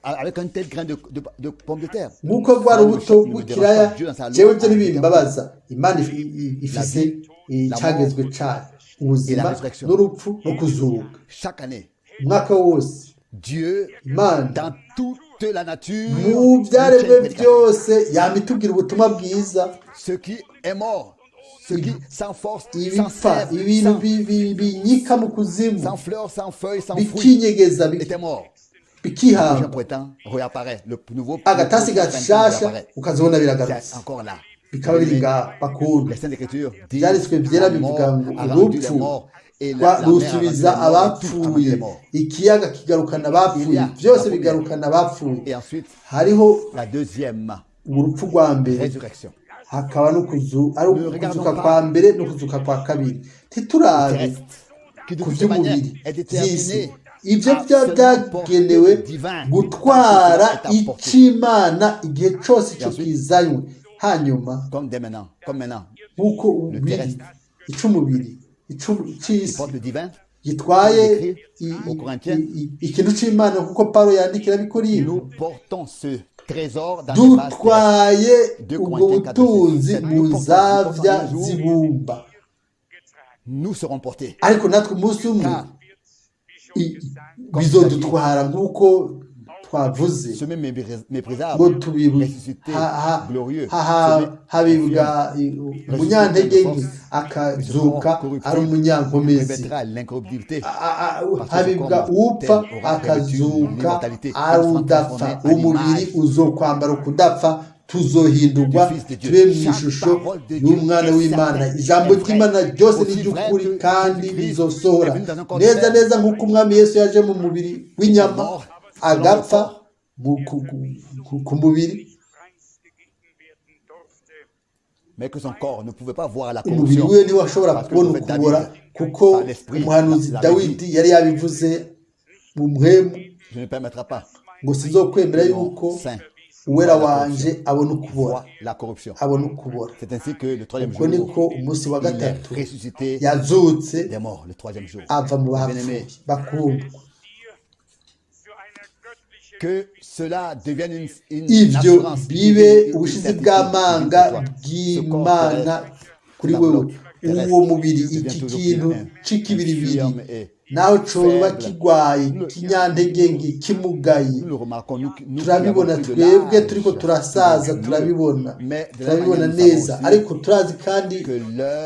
avec un tel grain de pomme de terre. Nk'uko rwa rubuto rw'ikiraya jewe byo ntibimbabaza imana ifise icyagezwe cyayo ubuzima n'urupfu no kuzuka umwaka wose imana mu byaremwe byose yamitubwira ubutumwa bwiza ibipfa ibintu binyika mu kuzimu bikinyegeza bikihamba agatasi gashasha ukazibona biragarutse bikaba biri ngaha bakunda byanditswe byera bivuga ngo urupfu rusubiza abapfuye ikiyaga kigarukana abapfuye byose bigarukana abapfuye hariho urupfu rwa mbere hakaba no kuzuka kwa mbere no kuzuka kwa kabiri ntiturabe ku by'umubiri by'isi ibyo byagenewe gutwara icy'imana igihe cyose icyo kizanywe hanyuma nk'uko icy'umubiri cy'isi gitwaye ikintu cy'imana kuko Pawulo yandikira Abikorinto dutwaye ubwo butunzi mu nzabya z'ibumba ariko natwe umunsi umwe bizodutwara nk'uko twavuze ngo habibwa umunyantege nke akazuka ari umunyankomezi habibwa upfa akazuka ari udapfa umubiri uzokwambara ukudapfa tuzohindurwa tube mu ishusho y'umwana w'imana ijambo ry'imana ryose ni ry'ukuri kandi rizosohora neza neza nk'uko umwami Yesu yaje mu mubiri w'inyama agapfa ku mubiri umubiri we ntiwashobora kubona ukubora kuko umuhanuzi Dawidi yari yabivuze mu muhemu ngo sizokwemera yuko uwera wanje abona ukubora ubwo niko umunsi wa gatatu yazutse ava mu bapfuye bakundwa ibyo bibe ubushizi bw'amanga bw'Imana kuri wewe uwo mubiri iki kintu c'ikibiribiri nawe coba kigwaye kinyantege nke kimugaye turabibona twebwe turiko turasaza turabibona neza ariko turazi kandi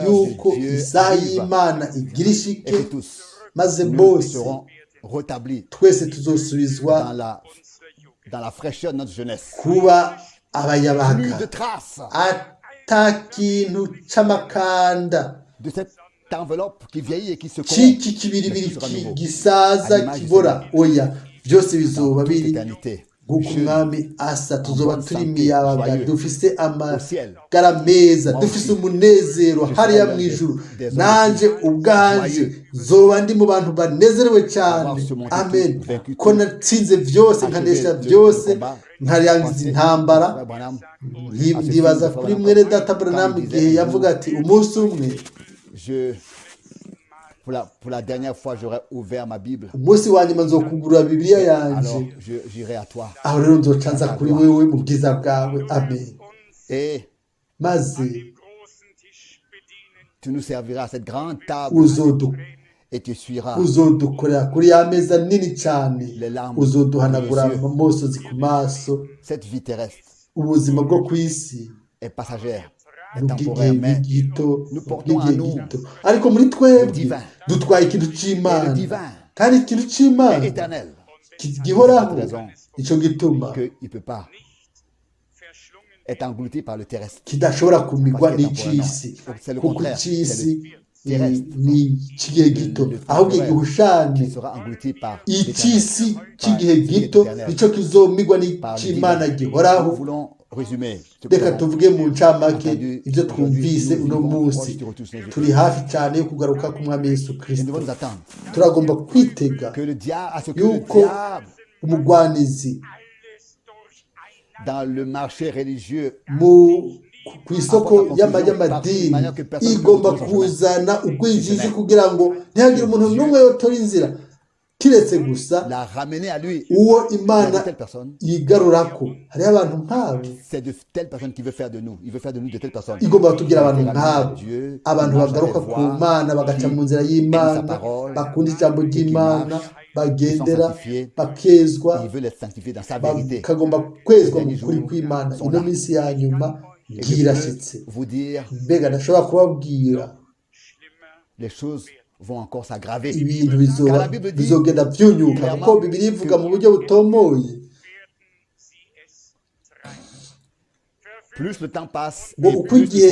yuko isaha y'Imana igira ishike maze bose twese tuzosubizwa dans la fraîcheur de notre jeunesse. Kuba abayabaga atakintu c'amakanda de cette enveloppe qui vieillit et qui se corrompt kibiribiri gisaza kibora oya byose bizoba biri nk'uko umwami asa tuzoba turi imiyabaga dufise amagara meza dufise umunezero hariya mu ijuru nanje ubwanje zoba ndi mu bantu banezerewe cyane amen ko natsinze byose nkanesha byose nkarangiza intambara ndibaza kuri mwene data Branham igihe yavuga ati umunsi umwe pour la dernière fois, j'aurais ouvert ma Bible. Umunsi wa nyuma nzokugurura Bibiliya yanje. Alors, j'irai à toi. Aho rero nzocanza kuri wewe mu bwiza bwawe. Amen. Et maze tu nous serviras à cette grande table. Et tu suiras. Uzodukorera kuri ya meza nini cyane. Uzoduhanagura amosozi ku maso. Cette vie terrestre. Ubuzima bwo ku isi est passagère. temporaire, mais nous portons en nous ariko muri twebwe dutwaye ikintu cy'Imana kandi ikintu cy'Imana gihoraho icyo gituma est englouti par le terrestre. kidashobora kumigwa n'icisi kuko icisi ni ikigihe gito ahubwo igihushanyo icisi cy'igihe gito nicyo kizomigwa n'icimana gihoraho. Reka tuvuge mu ncamake ibyo twumvise uno munsi. Turi hafi cyane yo kugaruka k'umwami Yesu Kristo. Turagomba kwitega yuko umugwanizi dans le marché religieux ku isoko y'amadini igomba kuzana ubwijiji kugira ngo ntihagire umuntu n'umwe yotora inzira kiretse gusa uwo Imana yigarurako. hariho abantu nk'abo igomba kutugira abantu nk'abo, abantu bagaruka ku Mana bagaca mu nzira y'Imana, bakunda ijambo ry'Imana, bagendera bakezwa, bakagomba kwezwa mu kuri kw'Imana. ino minsi ya nyuma bwirashyitse. mbega ndashobora kubabwira ibintu bizogenda byunyuka kuko Bibiliya ivuga mu buryo butomoye. ngo uko igihe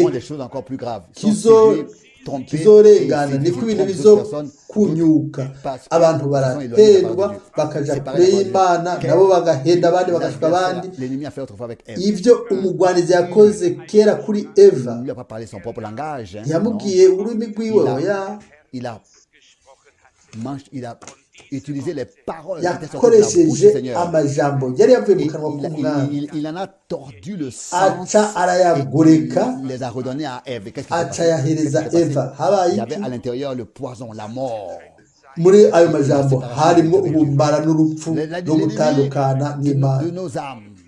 kizorengana niko ibintu bizokunyuka. abantu barahendwa bakaja kure y'Imana, nabo bagahenda abandi bagashika abandi. Ibyo umugwanizi yakoze kera kuri Eva yamubwiye ururimi rwiwe oya, yakoresheje amajambo yari yavuye mu kanwa k'umwami, aca arayagoreka, aca yahereza Eva. habaye muri ayo majambo harimo ubumara n'urupfu no gutandukana n'Imana.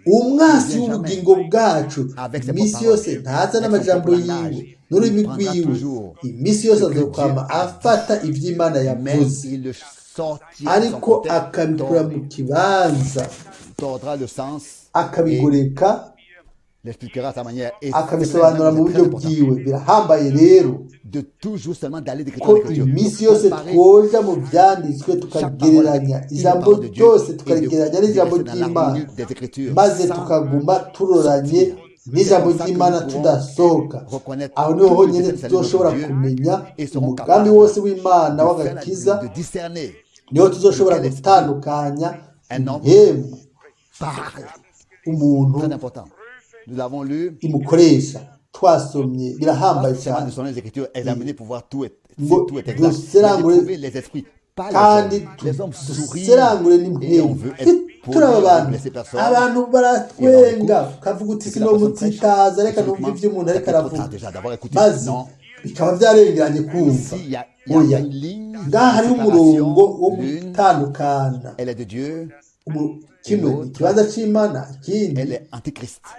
umwasi w'ubugingo bwacu iminsi yose ntaza n'amajambo yiwe n'ururimi rwiwe, iminsi yose azokwama afata iby'Imana yavuze, ariko akabikura mu kibanza, akabigoreka, akabisobanura mu buryo bwiwe. birahambaye rero ko iminsi yose twoja mu byanditswe tukagereranya ijambo ryose tukarigereranya n'ijambo ry'Imana, maze tukaguma turoranye n'ijambo ry'Imana tudasohoka. aho niho honyine tuzoshobora kumenya umugambi wose w'Imana w'agakiza, niho tuzoshobora gutandukanya impemu umuntu imukoresha. twasomye birahambaye cyane ngo duserangure kandi duserangure n'impemu. turaba abantu baratwenga ukavuga uti sino mutsitaza, reka numva ibyo umuntu ariko aravuga, maze bikaba byarengeranye kumva. oya, ngaha hariho umurongo wo gutandukana. kimwe ni ikibanza cy'Imana, ikindi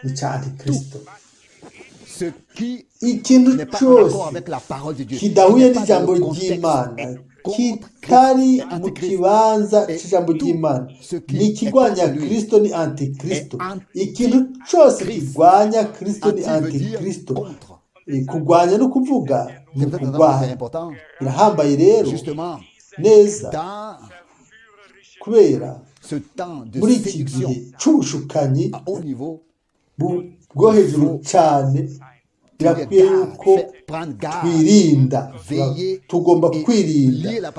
ni cya Antikristo. ikintu cyose kidahuye n'ijambo ry'Imana, kitari mu kibanza cy'ijambo ry'Imana, ni ikigwanya Kristo, ni Antikristo. ikintu cyose kirwanya Kristo ni Antikristo. kurwanya no kuvuga ni kurwanya. birahambaye rero neza, kubera muri iki gihe cy'ubushukanyi bwo hejuru cyane, birakwiye yuko twirinda. tugomba kwirinda,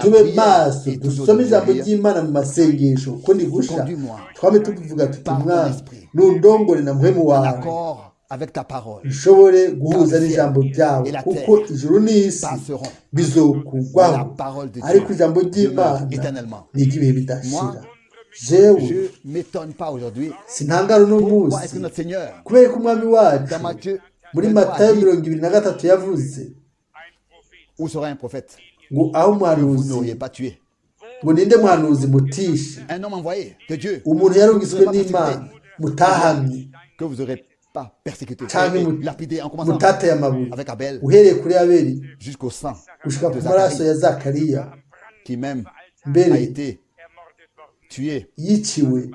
tube maso, dusome ijambo ry'Imana mu masengesho. uko ndi gusha twame tuvuga tuti Mwami nundongore na muhemu wawe, nshobore guhuza n'ijambo ryawe, kuko ijuru n'isi bizokugwaho, ariko ijambo ry'Imana ni iry'ibihe bidashira. jewe sintangara uno munsi kubera ko umwami wacu muri Matayo 23 yavuze ngo aho umuhanuzi ngo ninde muhanuzi mutishe, umuntu yarungitswe n'Imana mutahamye cyane mutateye amabuye, uhereye kuri Abeli gushika ku maraso ya Zakariya, mbere yiciwe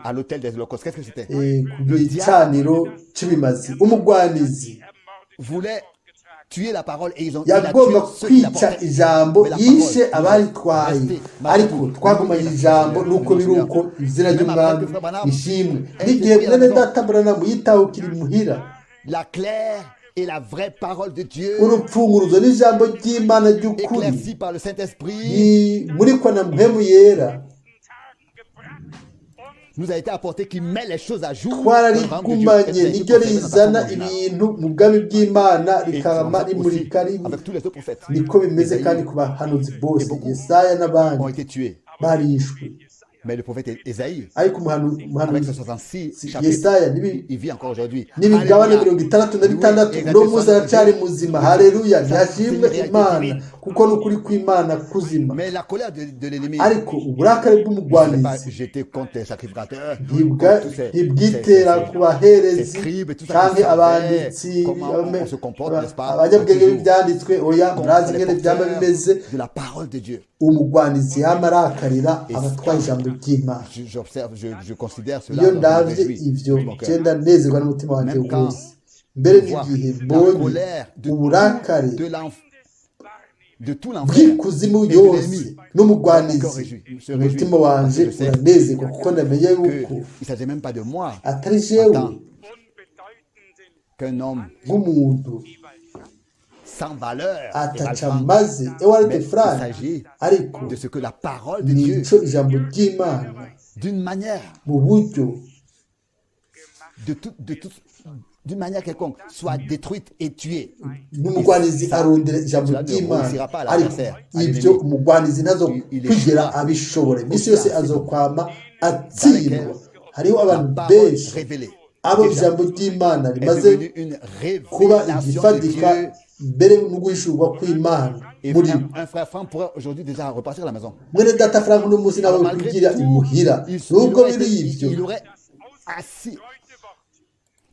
ku gicaniro cy'ibimazi. umugwanizi tué la parole et il a tué yagomba ceux qui la kwica portaient. ijambo Mais la yishe parole abaritwaye restée ariko malgré tout. twagumanye ijambo nuko biri uko izina ry'umwami ishimwe n'igihe mwene data Branham yitahukira imuhira la claire et la vraie parole de Dieu urupfunguruzo n'ijambo ry'Imana ry'ukuri éclaircie par le Saint-Esprit rimurikwa na mpemu yera nous a été apporté qui met les choses à jour twararigumanye niryo rizana ibintu mu bwami bw'Imana rikaba rimurika avec tous les autres prophètes niko bimeze kandi ku bahanuzi bose Yesaya ont n'abandi été tués. barishwe Mais le prophète Ésaïe, ariko avec umuhanuzi ses 66 Yesaya chapitres, il vit encore aujourd'hui. n'imigabane Alléluia. 66 uno munsi aracyari muzima haleluya ntihashimwe Imana kuko ni ukuri kw'Imana kuzima Mais la colère de l'ennemi ariko uburakari ne s'est pas bw'umugwanizi jeté contre les sacrificateurs, ntibwitera ku baherezi canke abanditsi comment on se comporte, n'est-ce pas? abanyabwenge b'ibyanditswe oya murazi ingene byaba bimeze De la parole de Dieu. umugwanizi yama arakarira abatwaye ijambo ry'Imana J'observe, je considère cela. iyo donc je me ndavye réjouis ivyo de mon cœur. genda nezerwa n'umutima wanjye Même quand wose mbere je vois n'igihe la mbonye colère uburakari de tout l'enfer bw'ikuzimu et de yose l'ennemi, n'umugwanizi umutima wanje uranezerwa kuko ndamenya yuko il ne s'agit même pas de moi atari jewe qu'un homme nk'umuntu sans valeur et ataca malfrant, maze ewarete mais il frani s'agit ariko de ce que la parole de Dieu, nico ijambo ry'Imana d'une manière, mu buryo d'une manière quelconque, soit détruite et tuée. n'umugwanizi arondera ijambo ry'Imana ariko ibyo umugwanizi ntazo kwigera abishobora iminsi yose azokwama atsindwa hariho abantu benshi révélée abo ijambo ry'Imana est rimaze devenue une kuba révélation de igifatika Dieu. mbere no guhishurwa kw'Imana Et muri un frère Franck pourrait aujourd'hui déjà repartir à la maison. mwene data Frank uno munsi nawe Alors, malgré kugira tout, imuhira il nubwo aurait biri été- ibyo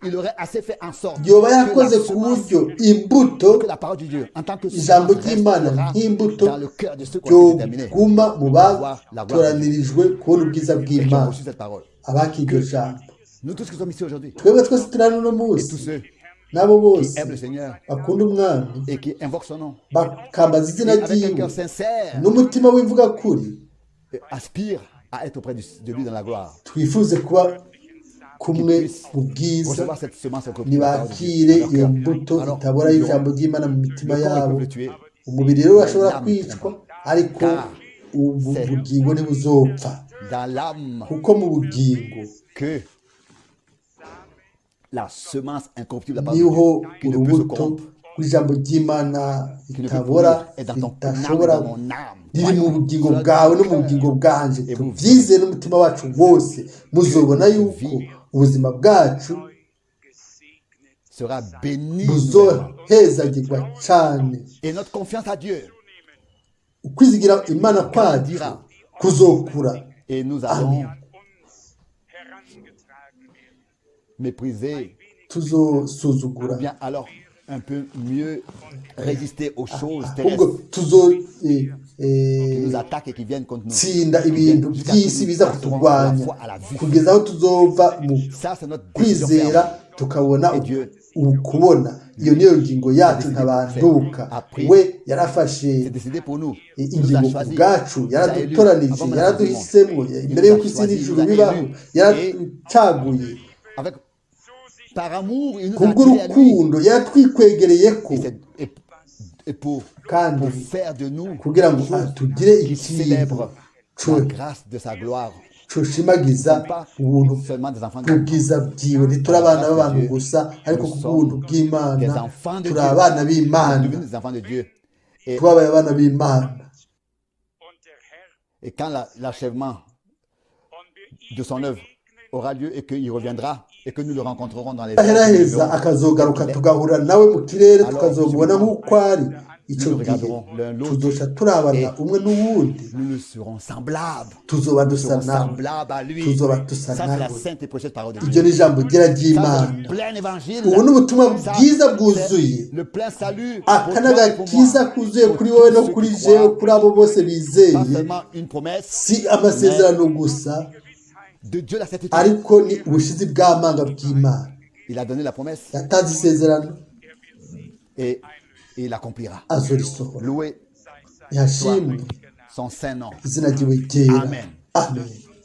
il aurait assez fait en sorte yoba que la yakoze ku semence, buryo imbuto que la parole de Dieu, en tant que ijambo semence, ry'Imana restera nk'imbuto dans le cœur de ceux qui ont été déterminés. ryoguma mu batoranirijwe kubona ubwiza Et qui ont bw'Imana reçu cette parole. abakiryo jambo Nous tous qui sommes ici aujourd'hui, twebwe twese turi hano uno et munsi tous ceux n'abo qui bose aiment le Seigneur bakunda umwami et qui invoquent son nom, bakambaza izina avec un ryiwe cœur sincère, n'umutima w'imvuga kuri aspirent à être auprès de lui dans la gloire. twifuze kuba kumwe mu bwiza Recevoir cette semence corruptible de la parole de Dieu ntibakire dans leur iyo cœur. mbuto Alors, itabora le y'ijambo ry'Imana mu mitima corps, il yabo peut le tuer, umubiri rero urashobora kwicwa ariko Car ubugingo ntibuzopfa dans l'âme kuko mu bugingo que la semence incorruptible de la parole de niho Dieu, qui ne peut se urubuto corrompre, rw'ijambo ry'Imana qui ne peut ritabora pourrir, est dans ton âme, ridashobora dans mon âme. riri mu Voyons bugingo cela bwawe dans no ton mu bugingo cœur. bwanje Et vous tubyizeye n'umutima wacu wose muzobona yuko ubuzima bwacu sera béni nouvellement. buzohezagirwa cyane Et notre confiance à Dieu. ukwizigira Imana kwacu kuzokura Et nous allons mépriser, tuzosuzugura ou bien alors un peu mieux résister aux choses ahubwo terrestres qui tuzotsinda nous attaquent et qui viennent contre nous. ibintu by'isi biza kuturwanya kugeza aho tuzova mu Ça, c'est notre décision kwizera ferme. tukabona Et Dieu, kubona iyo niyo ngingo yacu ntabanduka we yarafashe c'est décidé pour nous. Il nous ingingo a ku choisis. bwacu Il nous a élus. yaradutoranije Avant même yaraduhisemo imbere y'uko isi n'ijuru bibaho yaraducaguye Avec, par amour, il nous a kubw'urukundo attirés à lui. yaratwikwegereye ko Et pour kandi faire de nous kugira ngo atugire qui ikintu célèbre la grâce de sa gloire. cushimagiza Pas ubuntu seulement des enfants de Dieu. bw'ubwiza bwiwe ntituri abana b'abantu gusa ariko ku bw'ubuntu bw'Imana turi abana Nous b'Imana sommes devenus des enfants de Dieu. Et, twabaye abana b'Imana et quand l'achèvement de son œuvre aura lieu et qu'il reviendra et que nous le rencontrerons dans les aheraheza akazogaruka tugahura nawe mu kirere tukazomubona nk'uko ari icyo nous gihe regarderons l'un l'autre tuzoca turabana umwe n'uwundi nous le serons semblables. tuzoba Nous dusa serons nawe semblables à lui. tuzoba Ça, dusa c'est la nawe sainte et précieuse parole de Dieu. iryo ni ijambo ryera Ça, ry'Imana c'est le plein évangile. ubu ni ubutumwa Ça, bwiza c'est bwuzuye le plein salut. aka pour ni toi et pour agakiza moi. kuzuye Pour kuri tous wowe no ceux kuri qui jewe croient. kuri abo bose bizeye Pas seulement une promesse si amasezerano gusa de Dieu, la certitude. ariko ni ubushizi bw'amanga bw'Imana Il a donné la promesse yatanze isezerano et et il accomplira. azorisohora Loué yashimwe son saint nom. izina ryiwe ryera Amen. amen